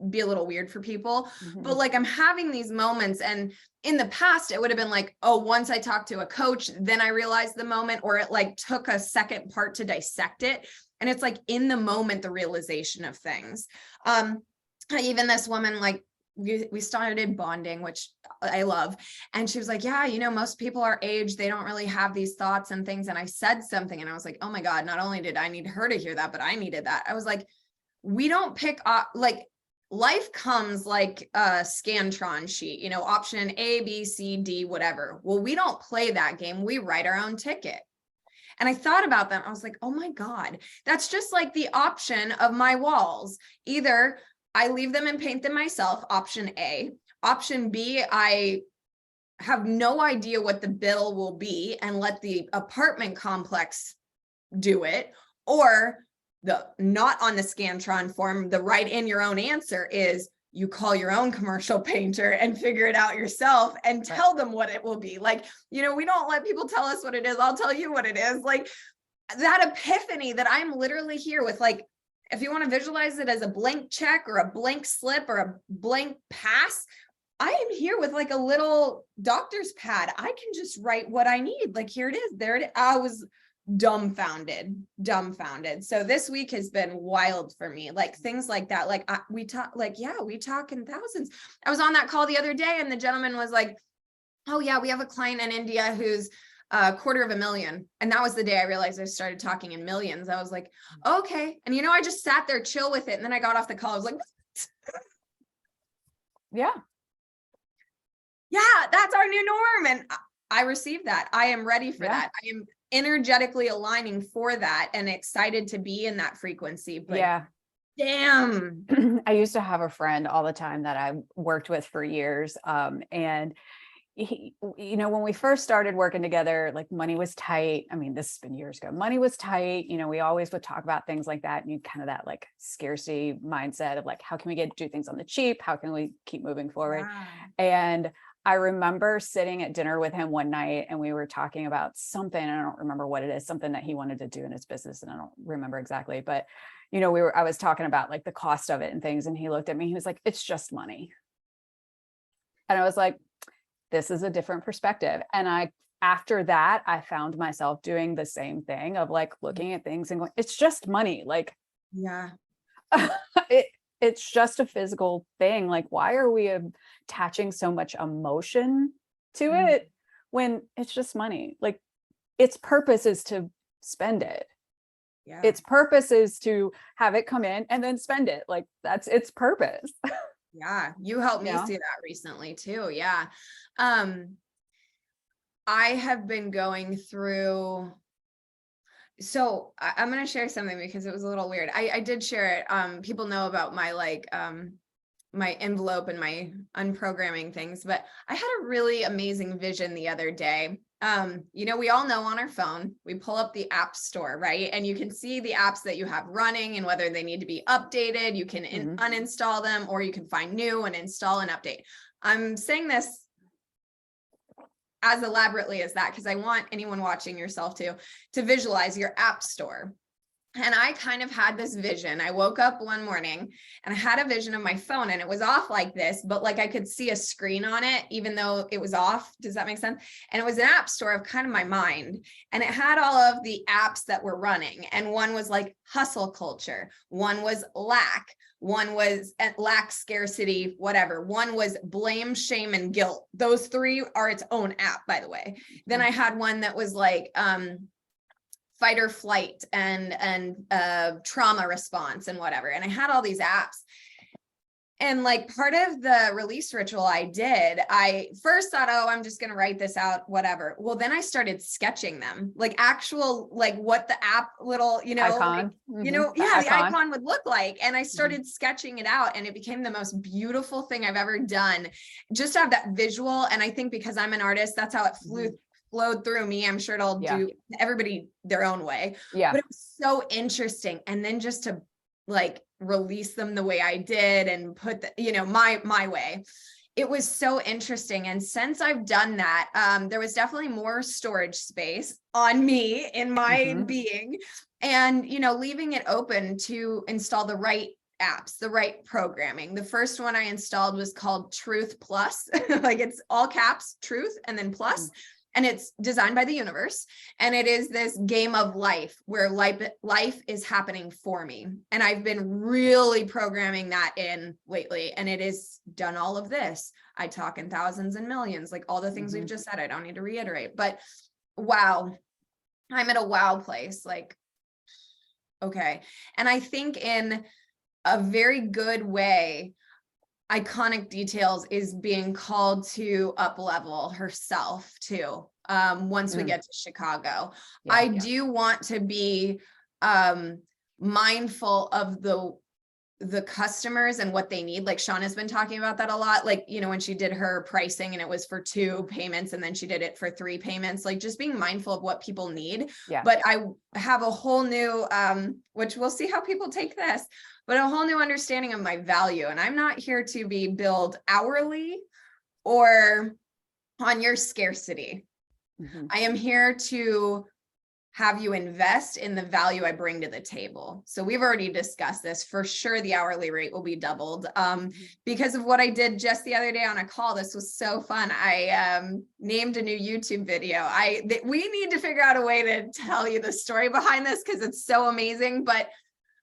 be a little weird for people, but like I'm having these moments. And in the past, it would have been like, oh, once I talked to a coach, then I realized the moment, or it like took a second part to dissect it. And it's like in the moment, the realization of things. Even this woman, like, we started bonding, which I love. And she was like, yeah, you know, most people our age, they don't really have these thoughts and things. And I said something and I was like, oh my God, not only did I need her to hear that, but I needed that. I was like, we don't pick up, like life comes like a Scantron sheet, you know, option A, B, C, D, whatever. Well, we don't play that game. We write our own ticket. And I thought about that. I was like, oh my God, that's just like the option of my walls. Either I leave them and paint them myself, option A. Option B, I have no idea what the bill will be and let the apartment complex do it. Or the not on the Scantron form, the write in your own answer is you call your own commercial painter and figure it out yourself and tell them what it will be. Like, you know, we don't let people tell us what it is. I'll tell you what it is. Like that epiphany that I'm literally here with, like, if you want to visualize it as a blank check or a blank slip or a blank pass, I am here with like a little doctor's pad. I can just write what I need. Like, here it is. There it is. I was dumbfounded. So this week has been wild for me. Like things like that. Like we talk in thousands. I was on that call the other day and the gentleman was like, oh yeah, we have a client in India who's $250,000. And that was the day I realized I started talking in millions. I was like, okay. And you know, I just sat there chill with it. And then I got off the call. I was like, yeah, that's our new norm. And I received that. I am ready for that. I am energetically aligning for that and excited to be in that frequency. But damn. I used to have a friend all the time that I worked with for years. And he, you know, when we first started working together, like money was tight. I mean, this has been years ago. Money was tight. You know, we always would talk about things like that. And you kind of that like scarcity mindset of like, how can we do things on the cheap? How can we keep moving forward? Wow. And I remember sitting at dinner with him one night and we were talking about something. I don't remember what it is, something that he wanted to do in his business. And I don't remember exactly, but you know, I was talking about like the cost of it and things. And he looked at me, he was like, it's just money. And I was like, this is a different perspective. And after that, I found myself doing the same thing of like looking at things and going, it's just money. Like, yeah, it's just a physical thing. Like, why are we attaching so much emotion to it when it's just money? Like its purpose is to spend it. Yeah. Its purpose is to have it come in and then spend it. Like that's its purpose. Yeah, you helped me see that recently too. Yeah. I have been going through, so I'm going to share something because it was a little weird. I did share it. People know about my like my envelope and my unprogramming things, but I had a really amazing vision the other day. You know, we all know on our phone, we pull up the app store, right? And you can see the apps that you have running and whether they need to be updated. You can uninstall them or you can find new and install and update. I'm saying this as elaborately as that because I want anyone watching yourself to visualize your app store. And I kind of had this vision. I woke up one morning and I had a vision of my phone and it was off like this, but like I could see a screen on it, even though it was off. Does that make sense? And it was an app store of kind of my mind. And it had all of the apps that were running. And one was like hustle culture. One was lack. One was lack, scarcity, whatever. One was blame, shame, and guilt. Those three are its own app, by the way. Then I had one that was like, fight or flight and trauma response and whatever. And I had all these apps And like part of the release ritual I did, I first thought, oh, I'm just going to write this out, whatever. Well, then I started sketching them, like actual, like what the app little, icon, like, the icon would look like. And I started sketching it out, and it became the most beautiful thing I've ever done. Just to have that visual. And I think because I'm an artist, that's how it flowed through me. I'm sure it'll do everybody their own way. Yeah. But it was so interesting. And then just to like release them the way I did and put the, my way. It was so interesting. And since I've done that, there was definitely more storage space on me in my being, and, leaving it open to install the right apps, the right programming. The first one I installed was called Truth Plus, like it's all caps, Truth, and then plus. And it's designed by the universe. And it is this game of life where life is happening for me. And I've been really programming that in lately. And it has done all of this. I talk in thousands and millions, like all the things we've just said. I don't need to reiterate, but wow, I'm at a wow place. Like, okay. And I think in a very good way, Iconic Details is being called to up level herself too. Once we get to Chicago, I do want to be mindful of the customers and what they need. Like Shauna's been talking about that a lot. Like, when she did her pricing and it was for 2 payments and then she did it for 3 payments, like just being mindful of what people need. Yeah. But I have a whole new, which we'll see how people take this, but a whole new understanding of my value. And I'm not here to be billed hourly or on your scarcity. I am here to have you invest in the value I bring to the table. So we've already discussed this. For sure, the hourly rate will be doubled because of what I did just the other day on a call. This was so fun. I named a new YouTube video. We need to figure out a way to tell you the story behind this because it's so amazing. But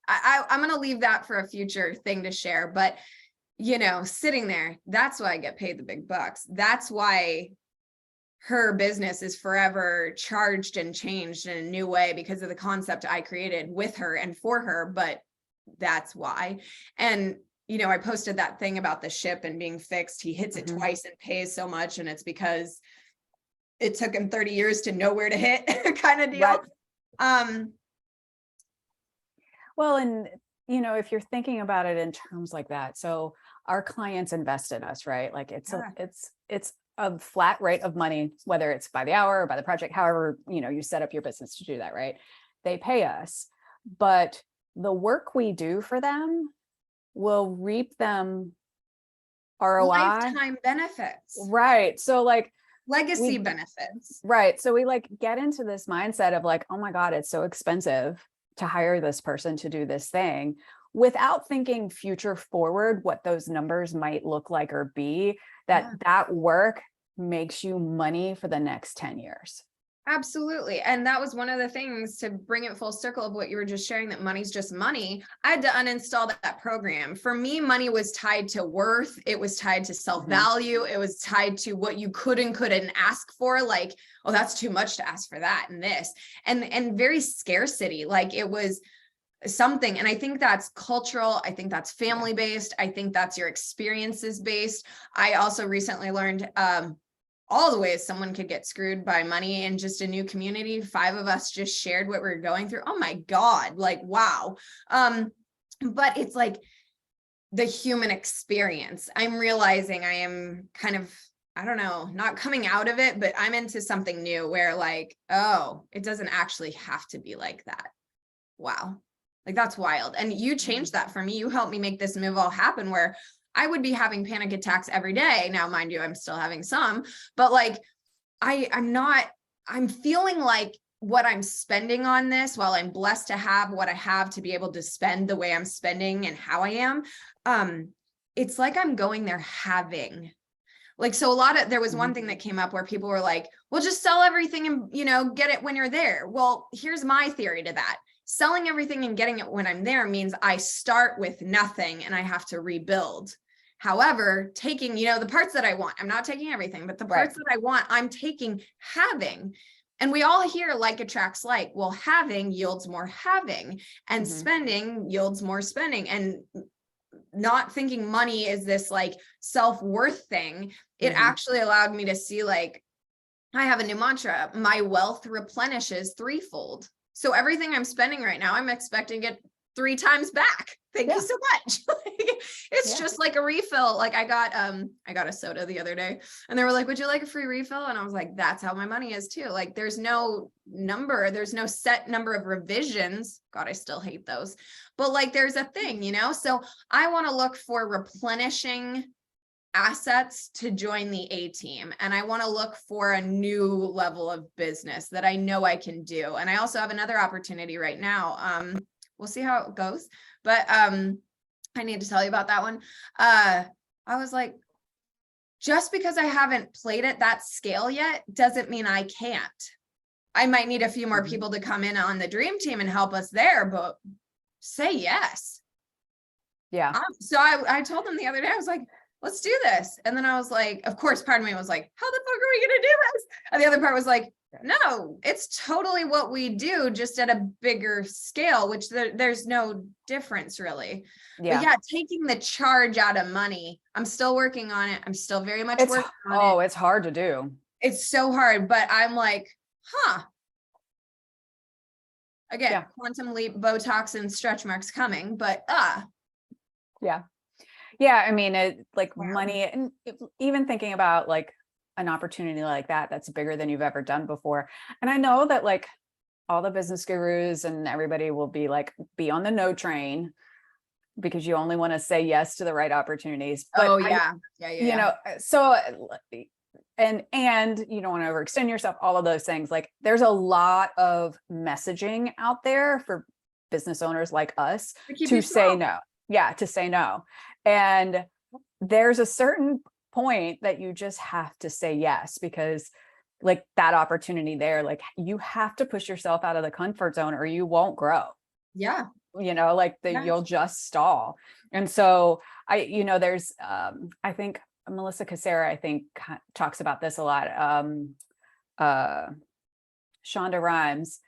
I'm going to leave that for a future thing to share. But, sitting there, that's why I get paid the big bucks. That's why her business is forever charged and changed in a new way because of the concept I created with her and for her. But that's why. And, I posted that thing about the ship and being fixed. He hits it twice and pays so much. And it's because it took him 30 years to know where to hit kind of deal. Right. Well, and, if you're thinking about it in terms like that, so our clients invest in us, right? Like it's a flat rate of money, whether it's by the hour or by the project, however, you set up your business to do that, right? They pay us, but the work we do for them will reap them ROI. Lifetime benefits. Right. So like legacy benefits. Right. So we like get into this mindset of like, oh my God, it's so expensive to hire this person to do this thing without thinking future forward, what those numbers might look like or be, that work makes you money for the next 10 years. Absolutely. And that was one of the things to bring it full circle of what you were just sharing, that money's just money. I had to uninstall that program. For me, money was tied to worth. It was tied to self-value. It was tied to what you could and couldn't ask for. Like, oh, that's too much to ask for that and this, and very scarcity. Like it was something. And I think that's cultural. I think that's family based. I think that's your experiences based. I also recently learned, all the ways someone could get screwed by money in just a new community. 5 of us just shared what we're going through. Oh my God, like, wow. But it's like the human experience. I'm realizing I am kind of, I don't know, not coming out of it, but I'm into something new where like, oh, it doesn't actually have to be like that. Wow. Like that's wild. And you changed that for me. You helped me make this move all happen where I would be having panic attacks every day. Now, mind you, I'm still having some, but like, I'm feeling like what I'm spending on this, while I'm blessed to have what I have to be able to spend the way I'm spending and how I am. It's like I'm going there having like, so there was one thing that came up where people were like, well, just sell everything and, get it when you're there. Well, here's my theory to that. Selling everything and getting it when I'm there means I start with nothing and I have to rebuild. However, taking, the parts that I want, I'm not taking everything, but the parts that I want, I'm taking having. And we all hear like attracts like. Well, having yields more having, and spending yields more spending. And not thinking money is this like self-worth thing, it actually allowed me to see like, I have a new mantra, my wealth replenishes threefold. So everything I'm spending right now, I'm expecting to get 3 times back. Thank you so much. It's just like a refill. Like I got a soda the other day and they were like, would you like a free refill? And I was like, that's how my money is too. Like there's no number, there's no set number of revisions. God, I still hate those. But like there's a thing, you know? So I want to look for replenishing assets to join the A team. And I want to look for a new level of business that I know I can do. And I also have another opportunity right now. We'll see how it goes, but I need to tell you about that one. I was like, just because I haven't played at that scale yet doesn't mean I can't. I might need a few more people to come in on the dream team and help us there, but say yes. Yeah. So I told them the other day, I was like, let's do this. And then I was like, of course, part of me was like, how the fuck are we going to do this? And the other part was like, no, it's totally what we do, just at a bigger scale, which there's no difference really. Yeah. But yeah, taking the charge out of money, I'm still working on it. I'm still very much working on it. It's hard to do. It's so hard, but I'm like, again, quantum leap, Botox and stretch marks coming, but yeah. I mean, it like money, and even thinking about like an opportunity like that, that's bigger than you've ever done before. And I know that like all the business gurus and everybody will be like, be on the no train because you only want to say yes to the right opportunities. But you know, so, and you don't want to overextend yourself, all of those things. Like there's a lot of messaging out there for business owners like us to say no. Yeah, to say no. And there's a certain point that you just have to say yes, because like that opportunity there, like you have to push yourself out of the comfort zone or you won't grow. Yeah. You know, like you'll just stall. And so there's, I think Melissa Cassera, I think talks about this a lot. Shonda Rhimes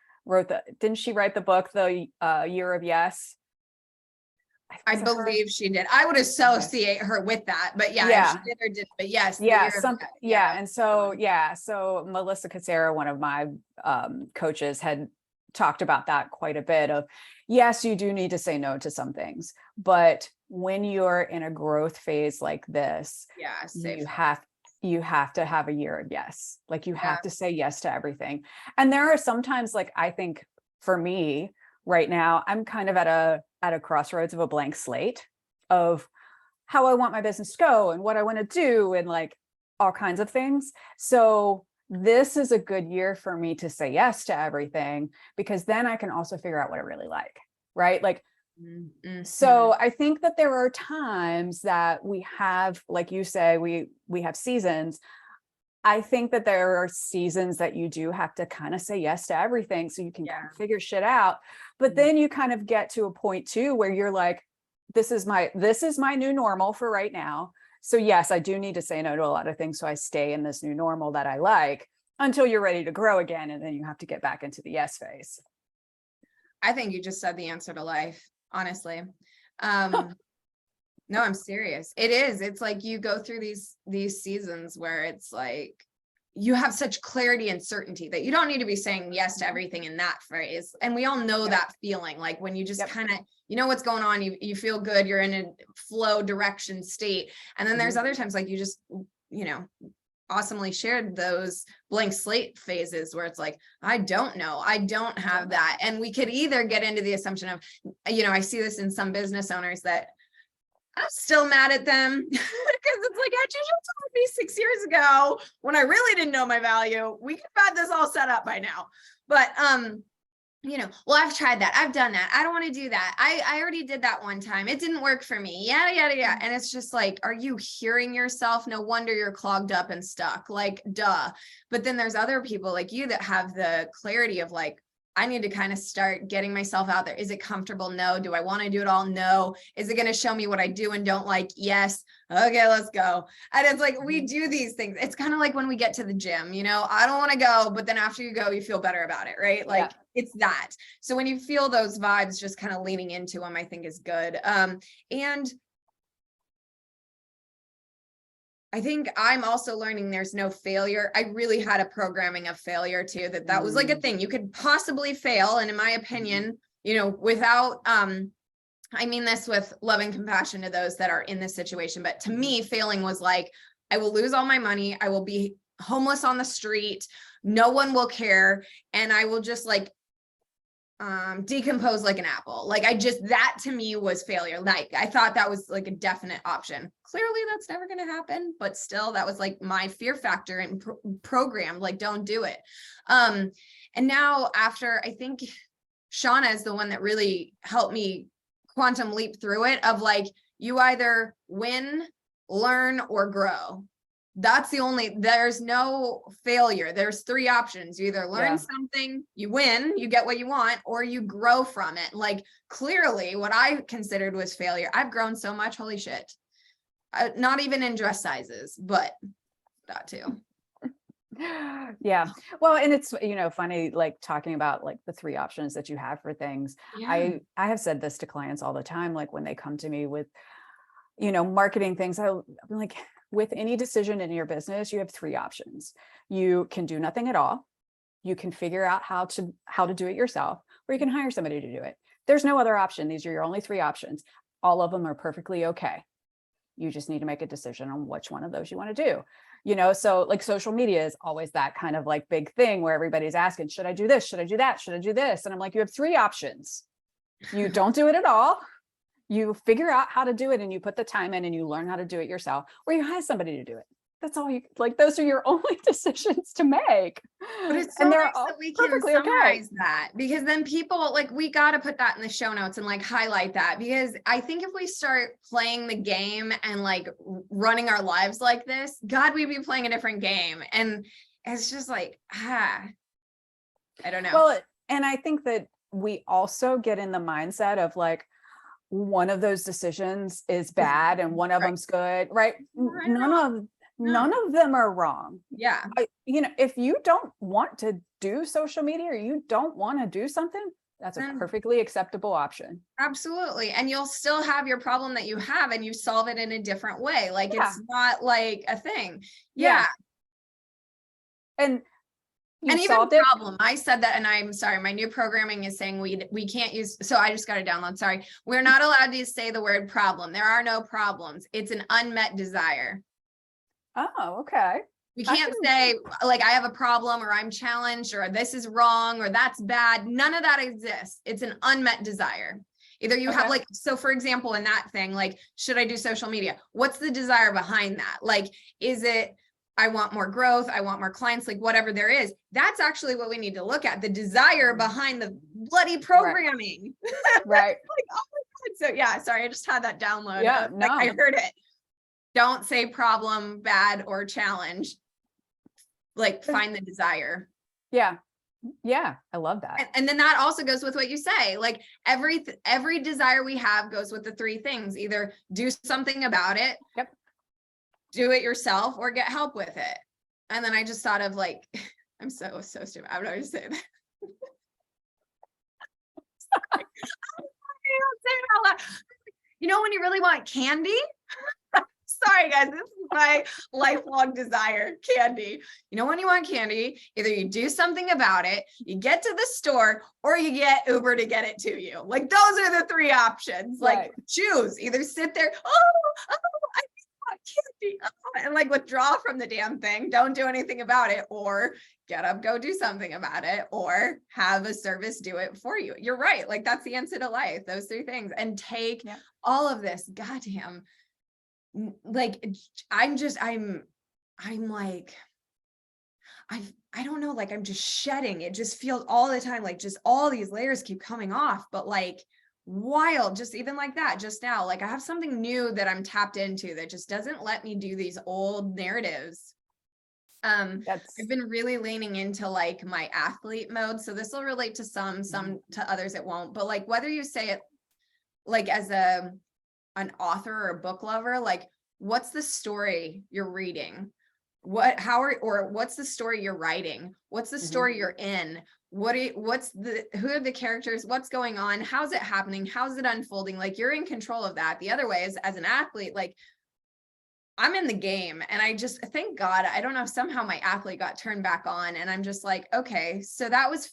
didn't she write the book, The Year of Yes? I believe she did. I would associate her with that, but if she did or didn't, but yes. And so Melissa Cassera, one of my coaches, had talked about that quite a bit of, yes, you do need to say no to some things, but when you're in a growth phase like this, you have to have a year of yes. Like you have to say yes to everything. And there are sometimes, like, I think for me right now, I'm kind of at a crossroads of a blank slate of how I want my business to go and what I want to do and like all kinds of things. So this is a good year for me to say yes to everything, because then I can also figure out what I really like, right? Like, so I think that there are times that we have, like you say, we have seasons. I think that there are seasons that you do have to kind of say yes to everything so you can kind of figure shit out. But then you kind of get to a point too where you're like, this is my new normal for right now. So yes, I do need to say no to a lot of things so I stay in this new normal that I like until you're ready to grow again, and then you have to get back into the yes phase. I think you just said the answer to life, honestly. No, I'm serious. It is. It's like you go through these seasons where it's like you have such clarity and certainty that you don't need to be saying yes to everything in that phrase. And we all know that feeling, like when you just kind of, you know what's going on, you feel good, you're in a flow direction state. And then there's other times like you just, awesomely shared those blank slate phases where it's like, I don't know, I don't have that. And we could either get into the assumption of, I see this in some business owners that I'm still mad at them because it's like, had you just told me 6 years ago when I really didn't know my value, we could have had this all set up by now. But, well, I've tried that. I've done that. I don't want to do that. I already did that one time. It didn't work for me. Yada, yada, yada. And it's just like, are you hearing yourself? No wonder you're clogged up and stuck, like, duh. But then there's other people like you that have the clarity of like, I need to kind of start getting myself out there. Is it comfortable? No. Do I want to do it all? No. Is it going to show me what I do and don't like? Yes. Okay, let's go. And it's like, we do these things. It's kind of like when we get to the gym, I don't want to go, but then after you go, you feel better about it, right? Like it's that. So when you feel those vibes, just kind of leaning into them, I think is good. And I think I'm also learning there's no failure. I really had a programming of failure too, that was like a thing you could possibly fail. And in my opinion, you know, without, I mean this with love and compassion to those that are in this situation, but to me, failing was like, I will lose all my money. I will be homeless on the street. No one will care. And I will just like, decompose like an apple. Like that to me was failure. Like I thought that was like a definite option. Clearly that's never going to happen, but still that was like my fear factor and program, like don't do it. And now after, I think Shauna is the one that really helped me quantum leap through it, of like, you either win, learn, or grow. That's there's no failure. There's 3 options. You either learn something, you win, you get what you want, or you grow from it. Like clearly what I considered was failure, I've grown so much. Holy shit. Not even in dress sizes, but that too. Yeah. Well, and it's, you know, funny, like talking about like the 3 options that you have for things. I have said this to clients all the time, like when they come to me with, you know, marketing things, I'm like, with any decision in your business, you have 3 options. You can do nothing at all. You can figure out how to do it yourself, or you can hire somebody to do it. There's no other option. These are your only 3 options. All of them are perfectly okay. You just need to make a decision on which one of those you want to do. You know, so like social media is always that kind of like big thing where everybody's asking, should I do this? Should I do that? Should I do this? And I'm like, you have 3 options. You don't do it at all. You figure out how to do it and you put the time in and you learn how to do it yourself, or you hire somebody to do it. That's all you like. Those are your only decisions to make. But it's so nice that we can summarize that, because then people like, we got to put that in the show notes and like highlight that, because I think if we start playing the game and like running our lives like this, God, we'd be playing a different game. And it's just like, I don't know. Well, and I think that we also get in the mindset of like, one of those decisions is bad and one of them's good, right? None of them are wrong. Yeah. You know, if you don't want to do social media or you don't want to do something, that's a perfectly acceptable option. Absolutely. And you'll still have your problem that you have and you solve it in a different way. Like it's not like a thing. Yeah. And even problem, I said that, and I'm sorry, my new programming is saying we can't use, so I just got to download, sorry. We're not allowed to say the word problem. There are no problems. It's an unmet desire. Oh, okay. We can't say like, I have a problem, or I'm challenged, or this is wrong, or that's bad. None of that exists. It's an unmet desire. Either you have like, so for example, in that thing, like, should I do social media? What's the desire behind that? Like, is it, I want more growth, I want more clients, like whatever there is, that's actually what we need to look at, the desire behind the bloody programming. Right. Like, oh my God. So yeah, sorry, I just had that download. Yeah, like I heard it. Don't say problem, bad, or challenge. Like find the desire. Yeah. Yeah. I love that. And then that also goes with what you say, like every desire we have goes with the 3 things, either do something about it. Yep. Do it yourself, or get help with it. And then I just thought of like, I'm so stupid. I'm not going to say that. Sorry. Don't say it out loud. You know when you really want candy? Sorry guys, this is my lifelong desire, candy. You know when you want candy, either you do something about it, you get to the store, or you get Uber to get it to you. Like those are the 3 options. Like choose, either sit there, I candy, and like withdraw from the damn thing, don't do anything about it, or get up, go do something about it, or have a service do it for you. You're right. Like that's the answer to life, those 3 things, and take all of this goddamn, like, I'm like, I don't know, like I'm just shedding. It just feels all the time, like just all these layers keep coming off, but like wild, just even like that just now, like I have something new that I'm tapped into that just doesn't let me do these old narratives. I've been really leaning into like my athlete mode, so this will relate to some to others it won't, but like whether you say it like as an author or a book lover, like what's the story you're reading, what's the story you're writing, what's the story you're in, who are the characters, what's going on, how's it happening, how's it unfolding, like you're in control of that. The other way is as an athlete, like I'm in the game and I just, thank God, I don't know, somehow my athlete got turned back on and I'm just like, okay, so that was,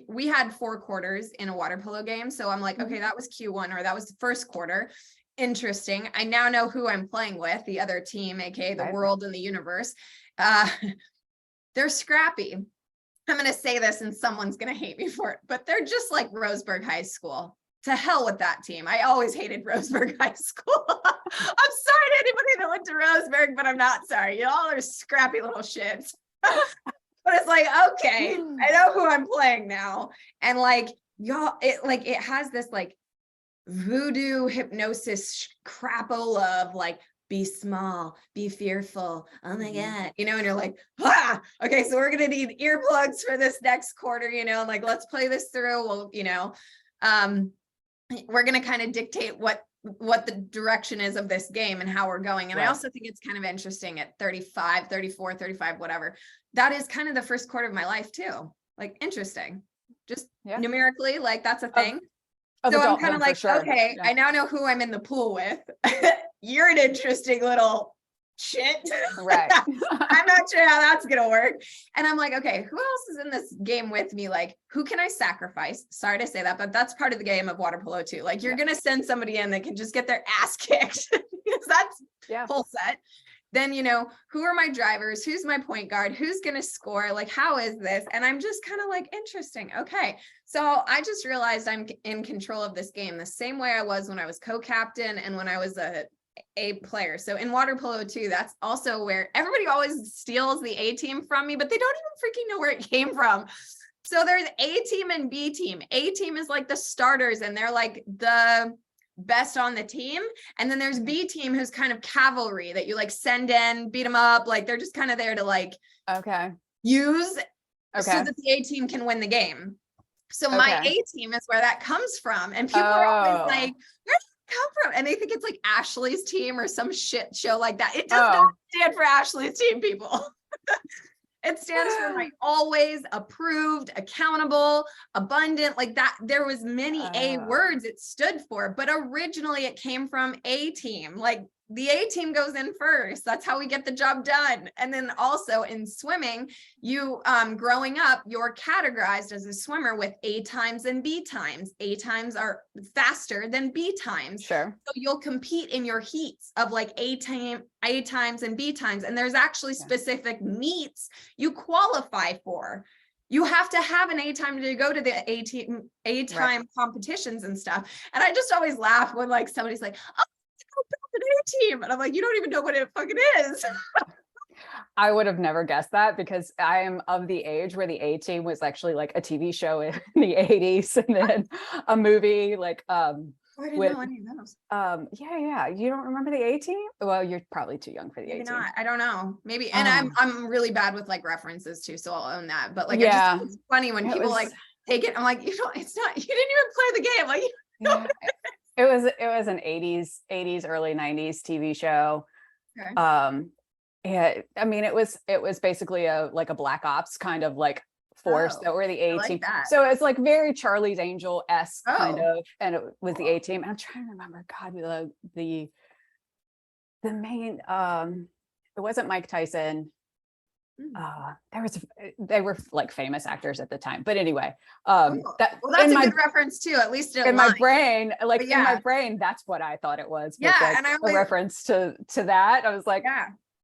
we had 4 quarters in a water polo game. So I'm like, okay, that was Q1 or that was the first quarter. Interesting. I now know who I'm playing with, the other team, aka the world and the universe. They're scrappy. I'm going to say this and someone's going to hate me for it, but they're just like Roseburg High School. To hell with that team. I always hated Roseburg High School. I'm sorry to anybody that went to Roseburg, but I'm not sorry. Y'all are scrappy little shits. But it's like, okay, I know who I'm playing now. And like, y'all, it has this like voodoo hypnosis crapola of like, be small, be fearful. Oh my God, you know, and you're like, okay, so we're going to need earplugs for this next quarter, you know, and like, let's play this through. Well, you know, we're going to kind of dictate what the direction is of this game and how we're going. And I also think it's kind of interesting at 35, 34, 35, whatever. That is kind of the first quarter of my life too. Like, interesting. Just numerically, like that's a thing. So I'm kind of like, okay, I now know who I'm in the pool with. You're an interesting little shit. Right. I'm not sure how that's gonna work. And I'm like, okay, who else is in this game with me? Like, who can I sacrifice? Sorry to say that, but that's part of the game of water polo too. Like, you're gonna send somebody in that can just get their ass kicked because that's full set. Then, you know, who are my drivers? Who's my point guard? Who's gonna score? Like, how is this? And I'm just kind of like, interesting. Okay. So I just realized I'm in control of this game the same way I was when I was co-captain and when I was a player. So in water polo too, that's also where everybody always steals the A team from me, but they don't even freaking know where it came from. So there's A team and B team. A team is like the starters and they're like the best on the team. And then there's B team who's kind of cavalry that you like send in, beat them up. Like they're just kind of there to like use so that the A team can win the game. So my A team is where that comes from. And people are always like, where come from? And they think it's like Ashley's team or some shit show like that. It does not stand for Ashley's team, people. It stands for like always, approved, accountable, abundant, like that. There was many A words it stood for, but originally it came from A team. Like the A team goes in first. That's how we get the job done. And then also in swimming, you growing up, you're categorized as a swimmer with A times and B times. A times are faster than B times. Sure. So you'll compete in your heats of like A times and B times. And there's actually specific meets you qualify for. You have to have an A time to go to the A time competitions and stuff. And I just always laugh when like somebody's like, oh, an A team. And I'm like, you don't even know what it fucking is. I would have never guessed that because I am of the age where the A team was actually like a TV show in the 80s and then a movie like I didn't know any of those. You don't remember the A team? Well, you're probably too young for the A team. Not. I don't know. Maybe. And I'm really bad with like references too, so I'll own that. But like it's funny when people like take it. I'm like, it's not, you didn't even play the game. Like It was an 80s, early 90s TV show. Okay. I mean, it was basically a Black Ops kind of like force that were the A team. So it's like very Charlie's Angel-esque kind of, and it was the A team. And I'm trying to remember, God, the main, it wasn't Mike Tyson. They were like famous actors at the time, but anyway, that's a good reference too, at least in my brain, like in my brain, that's what I thought it was. Yeah. Like and I a reference to that. I was like,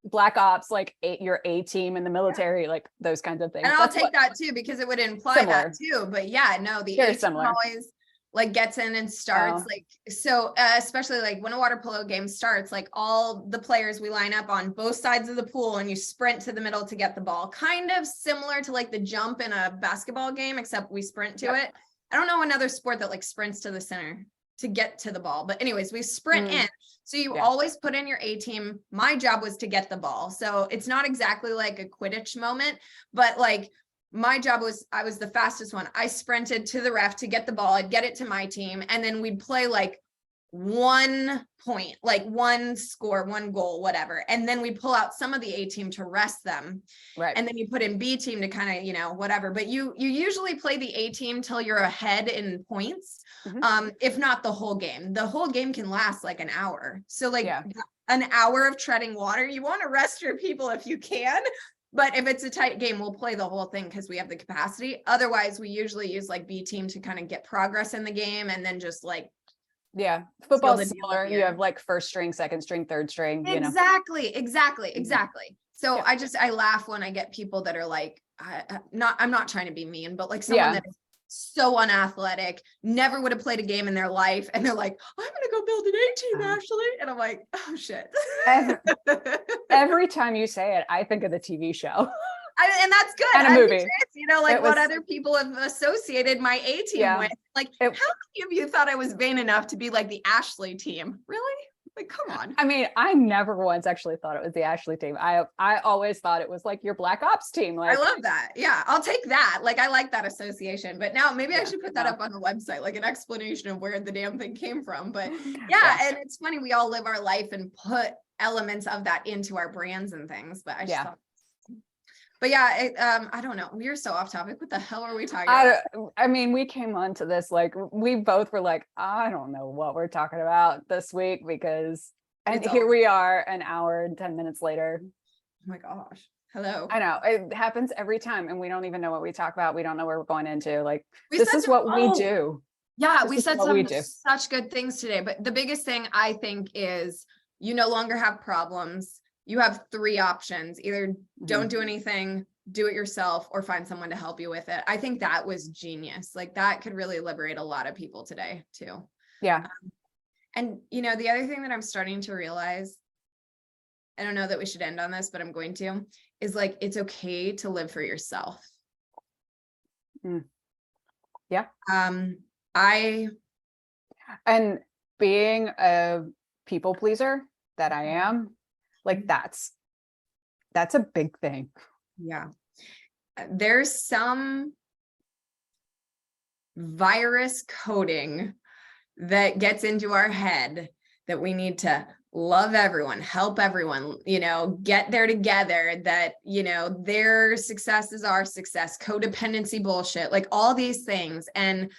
Black Ops, like your A team in the military, like those kinds of things. And I'll take that too, because it would imply that too, but the A team always like gets in and starts especially like when a water polo game starts, like all the players, we line up on both sides of the pool and you sprint to the middle to get the ball, kind of similar to like the jump in a basketball game, except we sprint to it. I don't know another sport that like sprints to the center to get to the ball, but anyways, we sprint in. So you always put in your A team. My job was to get the ball. So it's not exactly like a Quidditch moment, but like my job was, I was the fastest one. I sprinted to the ref to get the ball. I'd get it to my team. And then we'd play like 1 point, like one score, one goal, whatever. And then we pull out some of the A team to rest them. Right. And then you put in B team to kind of, whatever. But you usually play the A team till you're ahead in points. If not the whole game. The whole game can last like an hour. So like an hour of treading water. You want to rest your people if you can. But if it's a tight game, we'll play the whole thing because we have the capacity. Otherwise, we usually use like B team to kind of get progress in the game and then just like. Yeah. Football's similar. You have like first string, second string, third string. Exactly. So Yeah. I laugh when I get people that are like, I'm not trying to be mean, but like someone that is so unathletic, never would have played a game in their life. And they're like, I'm going to go build an A team, Ashley. And I'm like, oh shit. Every time you say it, I think of the TV show. And that's good. And a movie. You know, like what other people have associated my A team with. Like, how many of you thought I was vain enough to be like the Ashley team? Really? Like, come on. I mean, I never once actually thought it was the Ashley team. I always thought it was like your Black Ops team. Like, I love that. Yeah, I'll take that. Like, I like that association. But now maybe I should put that up on the website, like an explanation of where the damn thing came from. But and it's funny, we all live our life and put elements of that into our brands and things. But I just thought. But I don't know. We're so off topic. What the hell are we talking about? I mean, we came onto this, like, we both were like, I don't know what we're talking about this week because, and here we are an hour and 10 minutes later. Oh my gosh. Hello. I know it happens every time and we don't even know what we talk about. We don't know where we're going into. Like, this is what we do. Yeah. We said such good things today, but the biggest thing I think is you no longer have problems. You have 3 options. Either don't do anything, do it yourself, or find someone to help you with it. I think that was genius. Like that could really liberate a lot of people today too. Yeah. And you know, the other thing that I'm starting to realize, I don't know that we should end on this, but I'm going to, is like, it's okay to live for yourself. Yeah. And being a people pleaser that I am, like that's a big thing. Yeah. There's some virus coding that gets into our head that we need to love everyone, help everyone, you know, get there together, that, you know, their success is our success, codependency bullshit, like all these things. And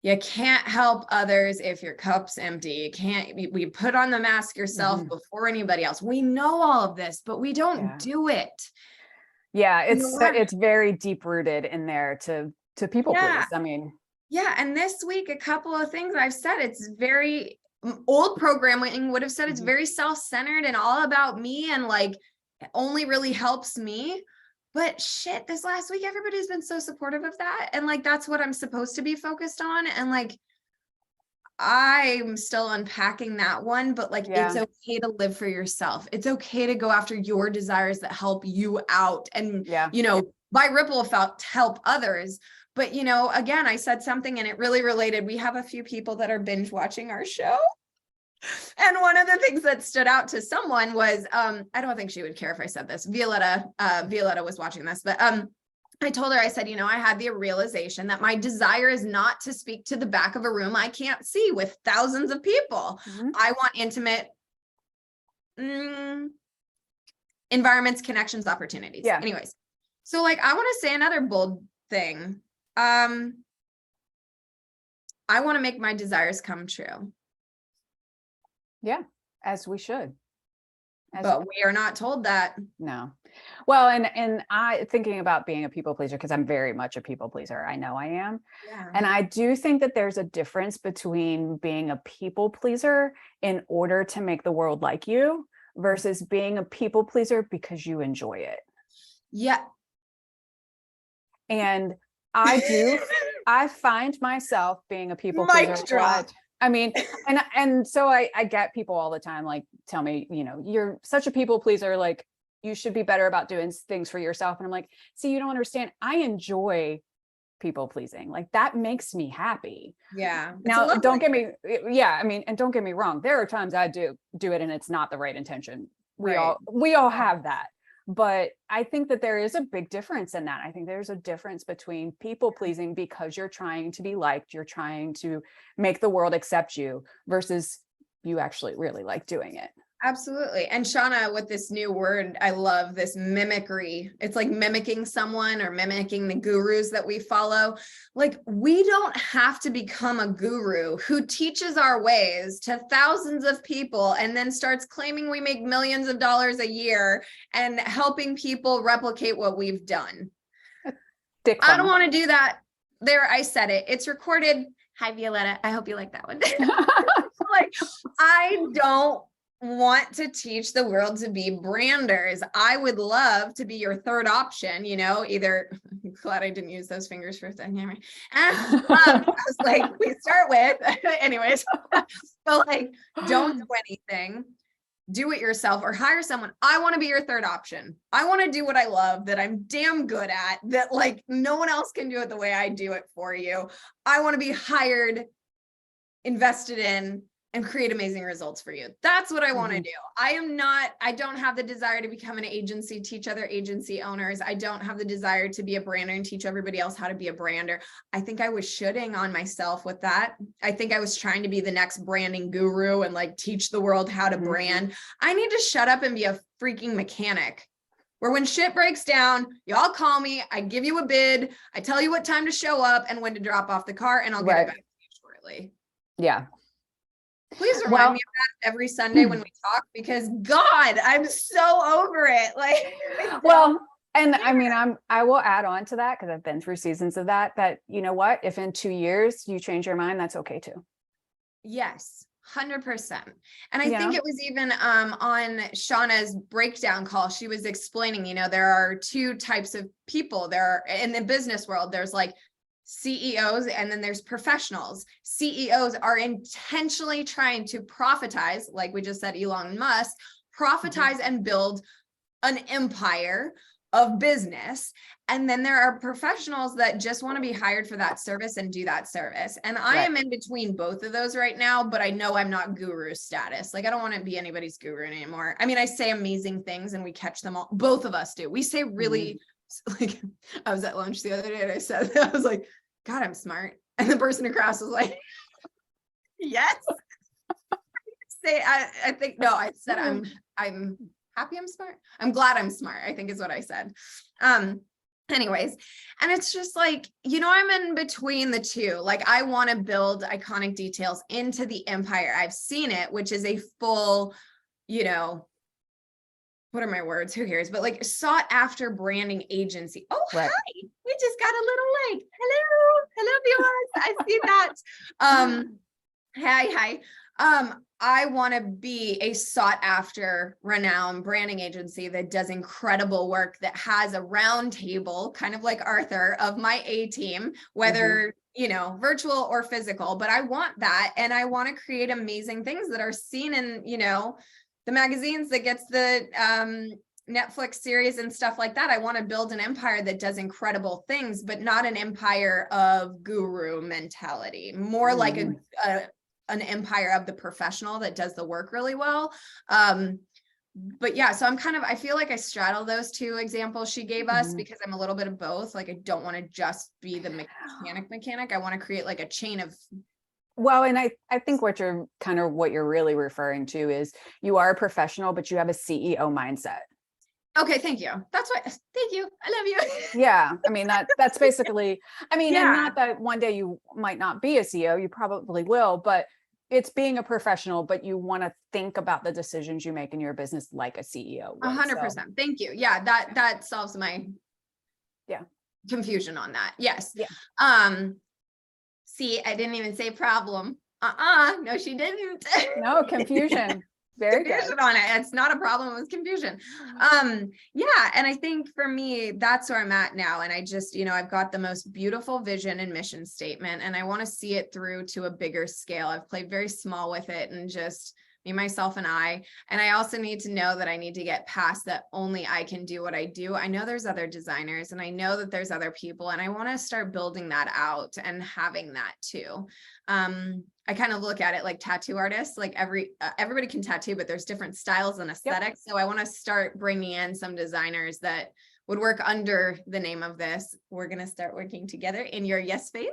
you can't help others if your cup's empty. You can't, we put on the mask yourself before anybody else. We know all of this, but we don't do it. Yeah, it's very deep rooted in there to people please. I mean, and this week, a couple of things I've said, it's very old programming would have said it's very self-centered and all about me and like it only really helps me. But shit, this last week, everybody's been so supportive of that. And like, that's what I'm supposed to be focused on. And like, I'm still unpacking that one, but like, it's okay to live for yourself. It's okay to go after your desires that help you out. And, you know, by ripple effect, help others. But, you know, again, I said something and it really related. We have a few people that are binge watching our show. And one of the things that stood out to someone was, I don't think she would care if I said this. Violetta was watching this, but I told her, I said, you know, I had the realization that my desire is not to speak to the back of a room I can't see with thousands of people. I want intimate environments, connections, opportunities. Anyways, so like, I want to say another bold thing. I want to make my desires come true. Yeah, as we should. But we are not told that. No. Well, and I thinking about being a people pleaser, because I'm very much a people pleaser. I know I am. And I do think that there's a difference between being a people pleaser in order to make the world like you versus being a people pleaser because you enjoy it. Yeah. And I find myself being a people pleaser. I mean, and so I get people all the time, like, tell me, you know, you're such a people pleaser, like you should be better about doing things for yourself. And I'm like, see, you don't understand. I enjoy people pleasing. Like that makes me happy. Yeah. Now, don't get me, I mean, and don't get me wrong. There are times I do it and it's not the right intention. We all have that. But I think that there is a big difference in that. I think there's a difference between people pleasing because you're trying to be liked, you're trying to make the world accept you versus you actually really like doing it. Absolutely. And Shauna, with this new word, I love this mimicry. It's like mimicking someone or mimicking the gurus that we follow. Like, we don't have to become a guru who teaches our ways to thousands of people and then starts claiming we make millions of dollars a year and helping people replicate what we've done. I don't want to do that. There, I said it. It's recorded. Hi, Violetta. I hope you like that one. Like, I don't want to teach the world to be branders. I would love to be your third option, either. I'm glad I didn't use those fingers for a second. I was like, we start with, anyways, but like, don't do anything. Do it yourself or hire someone. I want to be your third option. I want to do what I love, that I'm damn good at, that like no one else can do it the way I do it for you. I want to be hired, invested in, and create amazing results for you. That's what I want to do. I don't have the desire to become an agency, teach other agency owners. I don't have the desire to be a brander and teach everybody else how to be a brander. I think I was shitting on myself with that. I think I was trying to be the next branding guru and like teach the world how to brand. I need to shut up and be a freaking mechanic, where when shit breaks down, y'all call me, I give you a bid, I tell you what time to show up and when to drop off the car, and I'll get it back to you shortly. Yeah. Please remind me of that every Sunday when we talk, because God, I'm so over it. Like, well, and I mean, I will add on to that, because I've been through seasons of that, you know what, if in 2 years you change your mind, that's okay too. Yes, 100%. And I think it was even on Shauna's breakdown call, she was explaining, there are two types of people. There are, in the business world, there's like CEOs and then there's professionals. CEOs are intentionally trying to profitize, like we just said, Elon Musk, profitize and build an empire of business. And then there are professionals that just want to be hired for that service and do that service. And I am in between both of those right now, but I know I'm not guru status. Like, I don't want to be anybody's guru anymore. I mean, I say amazing things and we catch them all. Both of us do. We say really, like, I was at lunch the other day and I said, I was like, God, I'm smart. And the person across was like, yes. I think, no, I said, I'm happy I'm smart. I'm glad I'm smart, I think is what I said. Anyways, and it's just like, I'm in between the two. Like, I want to build iconic details into the empire. I've seen it, which is a full, what are my words? Who cares? But like, sought after branding agency. Oh, hi. We just got a little like, hello viewers. I see that. Hi. I want to be a sought after renowned branding agency that does incredible work, that has a round table, kind of like Arthur, of my A team, whether, virtual or physical, but I want that. And I want to create amazing things that are seen in, the magazines, that gets the Netflix series and stuff like that. I want to build an empire that does incredible things, but not an empire of guru mentality, more like an empire of the professional that does the work really well. But yeah, so I feel like I straddle those two examples she gave us, because I'm a little bit of both. Like, I don't want to just be the mechanic. I want to create like a chain of. Well, and I think what you're really referring to is you are a professional, but you have a CEO mindset. Okay, thank you. Thank you. I love you. Yeah. I mean, that's basically, and not that one day you might not be a CEO, you probably will, but it's being a professional, but you want to think about the decisions you make in your business like a CEO would. 100%. So. Thank you. Yeah, that solves my confusion on that. Yes. Yeah. See, I didn't even say problem. No, she didn't. No, confusion. Very confusion good. On it. It's not a problem. It was confusion. Yeah. And I think for me, that's where I'm at now. And I just, I've got the most beautiful vision and mission statement, and I want to see it through to a bigger scale. I've played very small with it and just me, myself, and I also need to know that I need to get past that only I can do what I do. I know there's other designers and I know that there's other people, and I want to start building that out and having that too. I kind of look at it like tattoo artists, like everybody can tattoo, but there's different styles and aesthetics. Yep. So I want to start bringing in some designers that would work under the name of this. We're going to start working together in your yes space,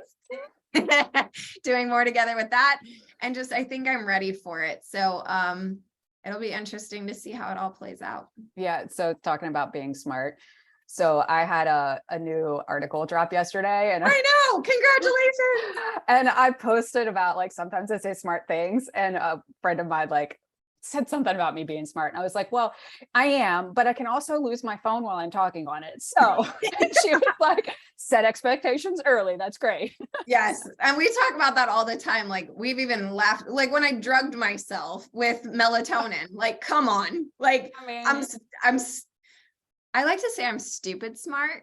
doing more together with that. And just, I think I'm ready for it. So, it'll be interesting to see how it all plays out. Yeah. So talking about being smart. So I had a new article drop yesterday, and I know, congratulations. and I posted about like, sometimes I say smart things, and a friend of mine like said something about me being smart. And I was like, well, I am, but I can also lose my phone while I'm talking on it. So she was like, set expectations early. That's great. Yes. And we talk about that all the time. Like we've even laughed, like when I drugged myself with melatonin, like, come on, like I mean, I like to say I'm stupid smart.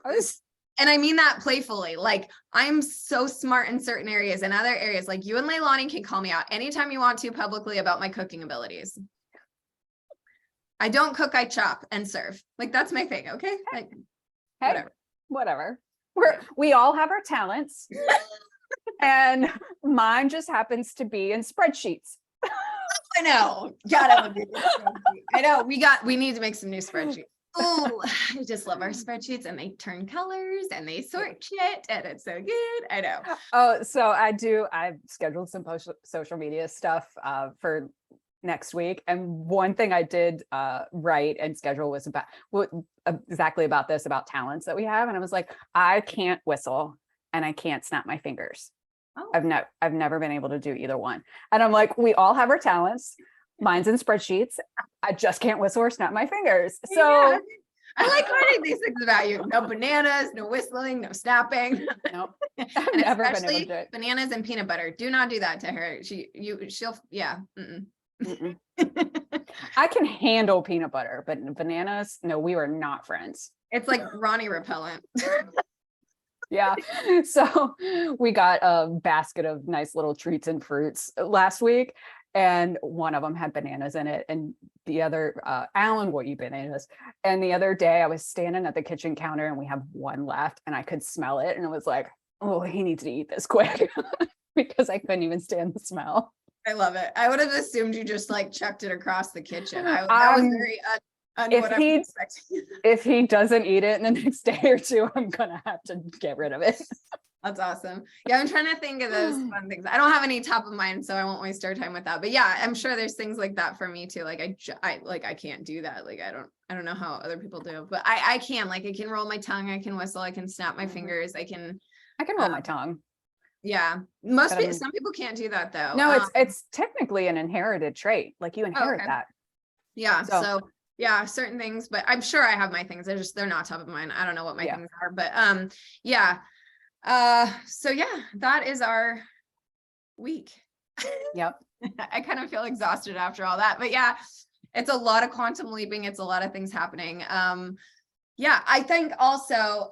I was, And I mean that playfully. Like I'm so smart in certain areas, and other areas, like you and Leilani can call me out anytime you want to publicly about my cooking abilities. I don't cook, I chop and serve. Like that's my thing. Okay. Like, hey, whatever. We all have our talents. And mine just happens to be in spreadsheets. I know. God, I love your spreadsheet. I know. We need to make some new spreadsheets. Oh, I just love our spreadsheets, and they turn colors and they sort shit, and it's so good. I know. Oh, so I've scheduled some social media stuff for next week. And one thing I did write and schedule was about exactly about this, about talents that we have. And I was like, I can't whistle and I can't snap my fingers. Oh. I've never been able to do either one. And I'm like, we all have our talents. Mine's in spreadsheets. I just can't whistle or snap my fingers. So yeah. I like learning these things about you. No bananas, no whistling, no snapping. Nope. I've never been able to do it. Bananas and peanut butter. Do not do that to her. She'll yeah. Mm-mm. Mm-mm. I can handle peanut butter, but bananas, no, we were not friends. It's like Ronnie repellent. Yeah. So we got a basket of nice little treats and fruits last week, and one of them had bananas in it, and the other Alan will eat bananas. And the other day I was standing at the kitchen counter and we have one left, and I could smell it, and it was like, oh, he needs to eat this quick because I couldn't even stand the smell. I love it. I would have assumed you just like chucked it across the kitchen. That was very if he doesn't eat it in the next day or two, I'm gonna have to get rid of it. That's awesome. Yeah, I'm trying to think of those fun things. I don't have any top of mind, so I won't waste our time with that. But yeah, I'm sure there's things like that for me too. Like I can't do that. Like I don't know how other people do, but I can. Like I can roll my tongue, I can whistle, I can snap my fingers, I can roll my tongue. Yeah, some people can't do that though. No, it's technically an inherited trait. Like you inherit that. Yeah. So yeah, certain things, but I'm sure I have my things. They're not top of mind. I don't know what my things are, but yeah. So yeah, that is our week. Yep. I kind of feel exhausted after all that, but yeah, it's a lot of quantum leaping. It's a lot of things happening. Yeah, I think also,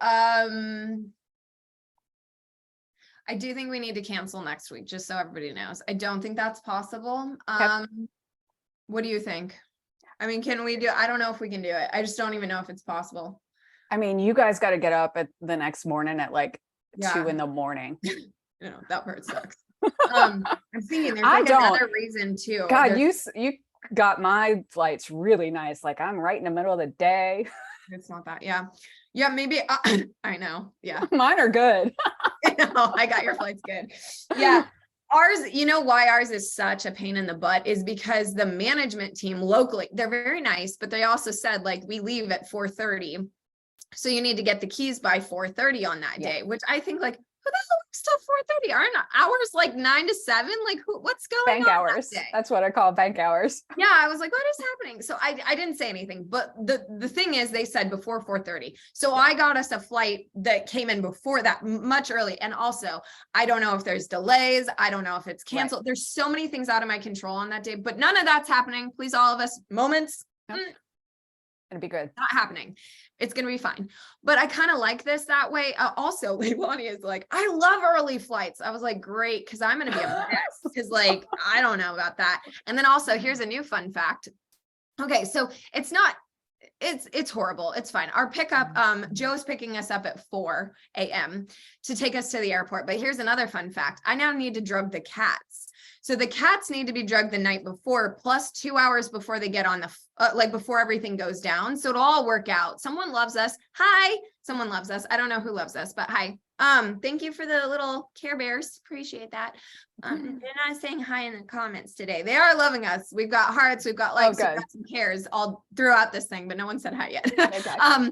I do think we need to cancel next week, just so everybody knows. I don't think that's possible. What do you think? I mean, can we I don't know if we can do it. I just don't even know if it's possible. I mean, you guys got to get up at the next morning at like 2 a.m. You know, that part sucks. I'm thinking there's like another reason too. God, you got my flights really nice. Like I'm right in the middle of the day. It's not that. Yeah. Maybe I know. Yeah. Mine are good. I know. I got your flights good. Yeah. Ours, you know why ours is such a pain in the butt is because the management team locally, they're very nice, but they also said like we leave at 4:30. So you need to get the keys by 4:30 on that day, which I think like, who the hell works till 4:30? Aren't hours like 9 to 7? Like what's going bank on? Hours. That's what I call bank hours. Yeah. I was like, what is happening? So I didn't say anything, but the thing is they said before 4:30. So I got us a flight that came in before that, much early. And also I don't know if there's delays. I don't know if it's canceled. Right. There's so many things out of my control on that day, but none of that's happening. Please, all of us, moments. Nope. It'll be good. Not happening. It's going to be fine. But I kind of like this that way. Also, Leilani is like, I love early flights. I was like, great. Cause I'm going to be a mess. Cause like, I don't know about that. And then also here's a new fun fact. Okay. So it's horrible. It's fine. Our pickup, Joe's picking us up at 4 a.m. to take us to the airport. But here's another fun fact. I now need to drug the cats. So the cats need to be drugged the night before, plus 2 hours before they get on the, before everything goes down. So it'll all work out. Someone loves us. Hi. Someone loves us. I don't know who loves us, but hi. Thank you for the little Care Bears. Appreciate that. They're not saying hi in the comments today. They are loving us. We've got hearts, we've got likes, we've got some cares all throughout this thing, but no one said hi yet. Okay.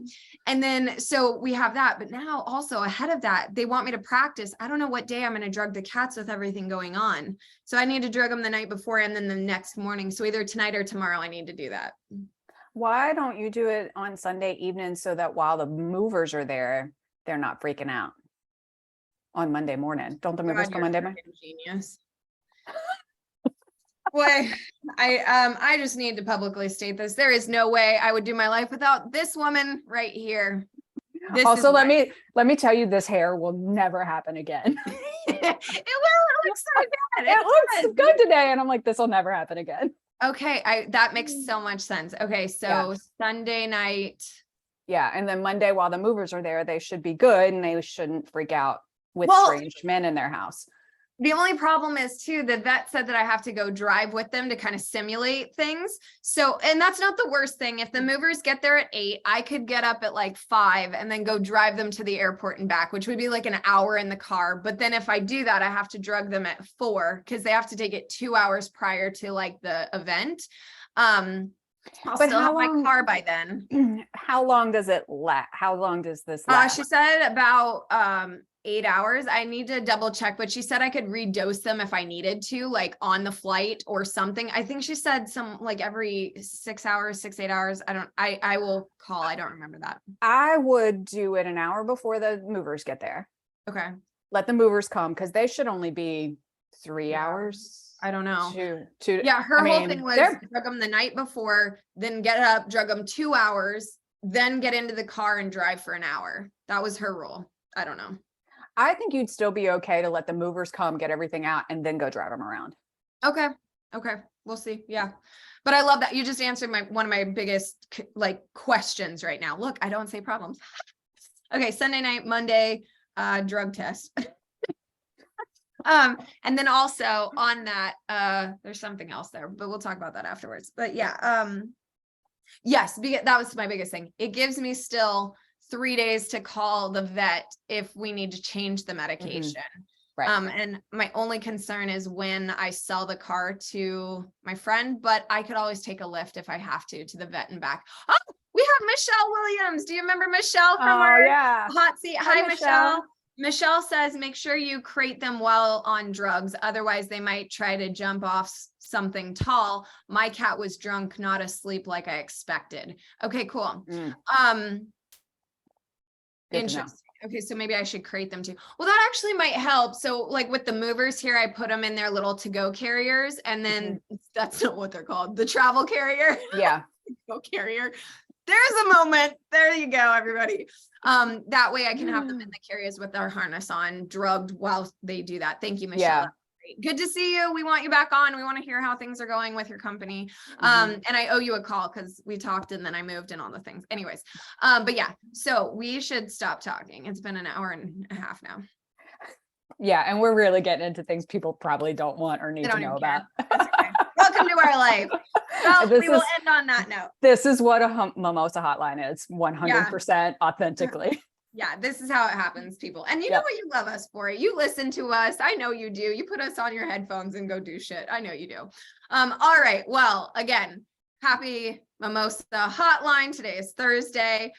And then, so we have that, but now also ahead of that, they want me to practice. I don't know what day I'm going to drug the cats with everything going on. So I need to drug them the night before and then the next morning. So either tonight or tomorrow, I need to do that. Why don't you do it on Sunday evening so that while the movers are there, they're not freaking out on Monday morning? Don't the movers come Monday morning? Genius. Boy, I just need to publicly state this. There is no way I would do my life without this woman right here. Also, let me tell you, this hair will never happen again. It will. It looks so good. It looks good today, and I'm like, this will never happen again. Okay, that makes so much sense. Okay, so Sunday night. Yeah, and then Monday, while the movers are there, they should be good, and they shouldn't freak out with strange men in their house. The only problem is too, the vet said that I have to go drive with them to kind of simulate things. So, and that's not the worst thing. If the movers get there at 8, I could get up at like 5 and then go drive them to the airport and back, which would be like an hour in the car. But then if I do that, I have to drug them at 4 because they have to take it 2 hours prior to like the event. I'll still have my car by then. How long does it last? How long does this last? She said about 8 hours. I need to double check, but she said I could redose them if I needed to, like on the flight or something. I think she said some like every 6 hours, 8 hours. I will call. I don't remember that. I would do it an hour before the movers get there. Okay. Let the movers come because they should only be 3 hours. I don't know. Yeah, her whole thing was drug them the night before, then get up, drug them 2 hours, then get into the car and drive for an hour. That was her rule. I don't know. I think you'd still be okay to let the movers come, get everything out, and then go drive them around. Okay. We'll see. Yeah. But I love that you just answered one of my biggest like questions right now. Look, I don't say problems. Okay. Sunday night, Monday, drug test. And then also on that, there's something else there, but we'll talk about that afterwards. But yeah, yes, that was my biggest thing. It gives me still 3 days to call the vet if we need to change the medication. Right. And my only concern is when I sell the car to my friend, but I could always take a lift if I have to the vet and back. Oh, we have Michelle Williams. Do you remember Michelle from our hot seat? Hi, Michelle. Michelle says, make sure you crate them while on drugs. Otherwise, they might try to jump off something tall. My cat was drunk, not asleep like I expected. Okay, cool. Interesting. Okay, so maybe I should crate them too. Well, that actually might help. So like with the movers here, I put them in their little to-go carriers, and then that's not what they're called. The travel carrier. Yeah. Go carrier. There's a moment. There you go, everybody. That way I can have them in the carriers with our harness on, drugged while they do that. Thank you, Michelle. Yeah. Good to see you. We want you back on. We want to hear how things are going with your company. And I owe you a call because we talked and then I moved and all the things. Anyways, but yeah, so we should stop talking. It's been an hour and a half now. Yeah, and we're really getting into things people probably don't want or need to know about. Okay. Welcome to our life. Well, we will end on that note. This is what a Mimosa Hotline is, 100% authentically. Yeah, this is how it happens, people. And you know what? You love us for it. You listen to us. I know you do. You put us on your headphones and go do shit. I know you do. All right. Well, again, happy Mimosa Hotline. Today is Thursday.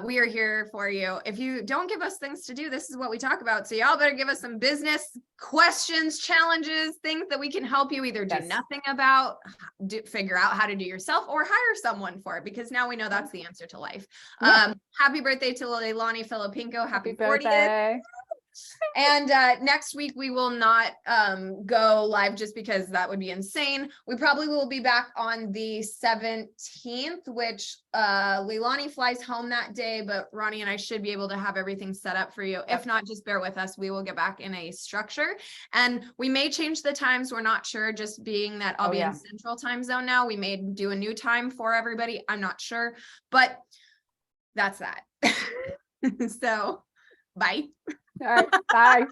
We are here for you. If you don't give us things to do, this is what we talk about. So y'all better give us some business questions, challenges, things that we can help you either do nothing about, figure out how to do yourself, or hire someone for it, because now we know that's the answer to life. Happy birthday to Leilani Filipanko. Happy 40th. Birthday. And next week we will not go live just because that would be insane. We probably will be back on the 17th, which Leilani flies home that day, but Ronnie and I should be able to have everything set up for you. If not, just bear with us. We will get back in a structure, and we may change the times. We're not sure, just being that I'll be in Central Time Zone now. We may do a new time for everybody. I'm not sure, but that's that. So bye. All right. Bye.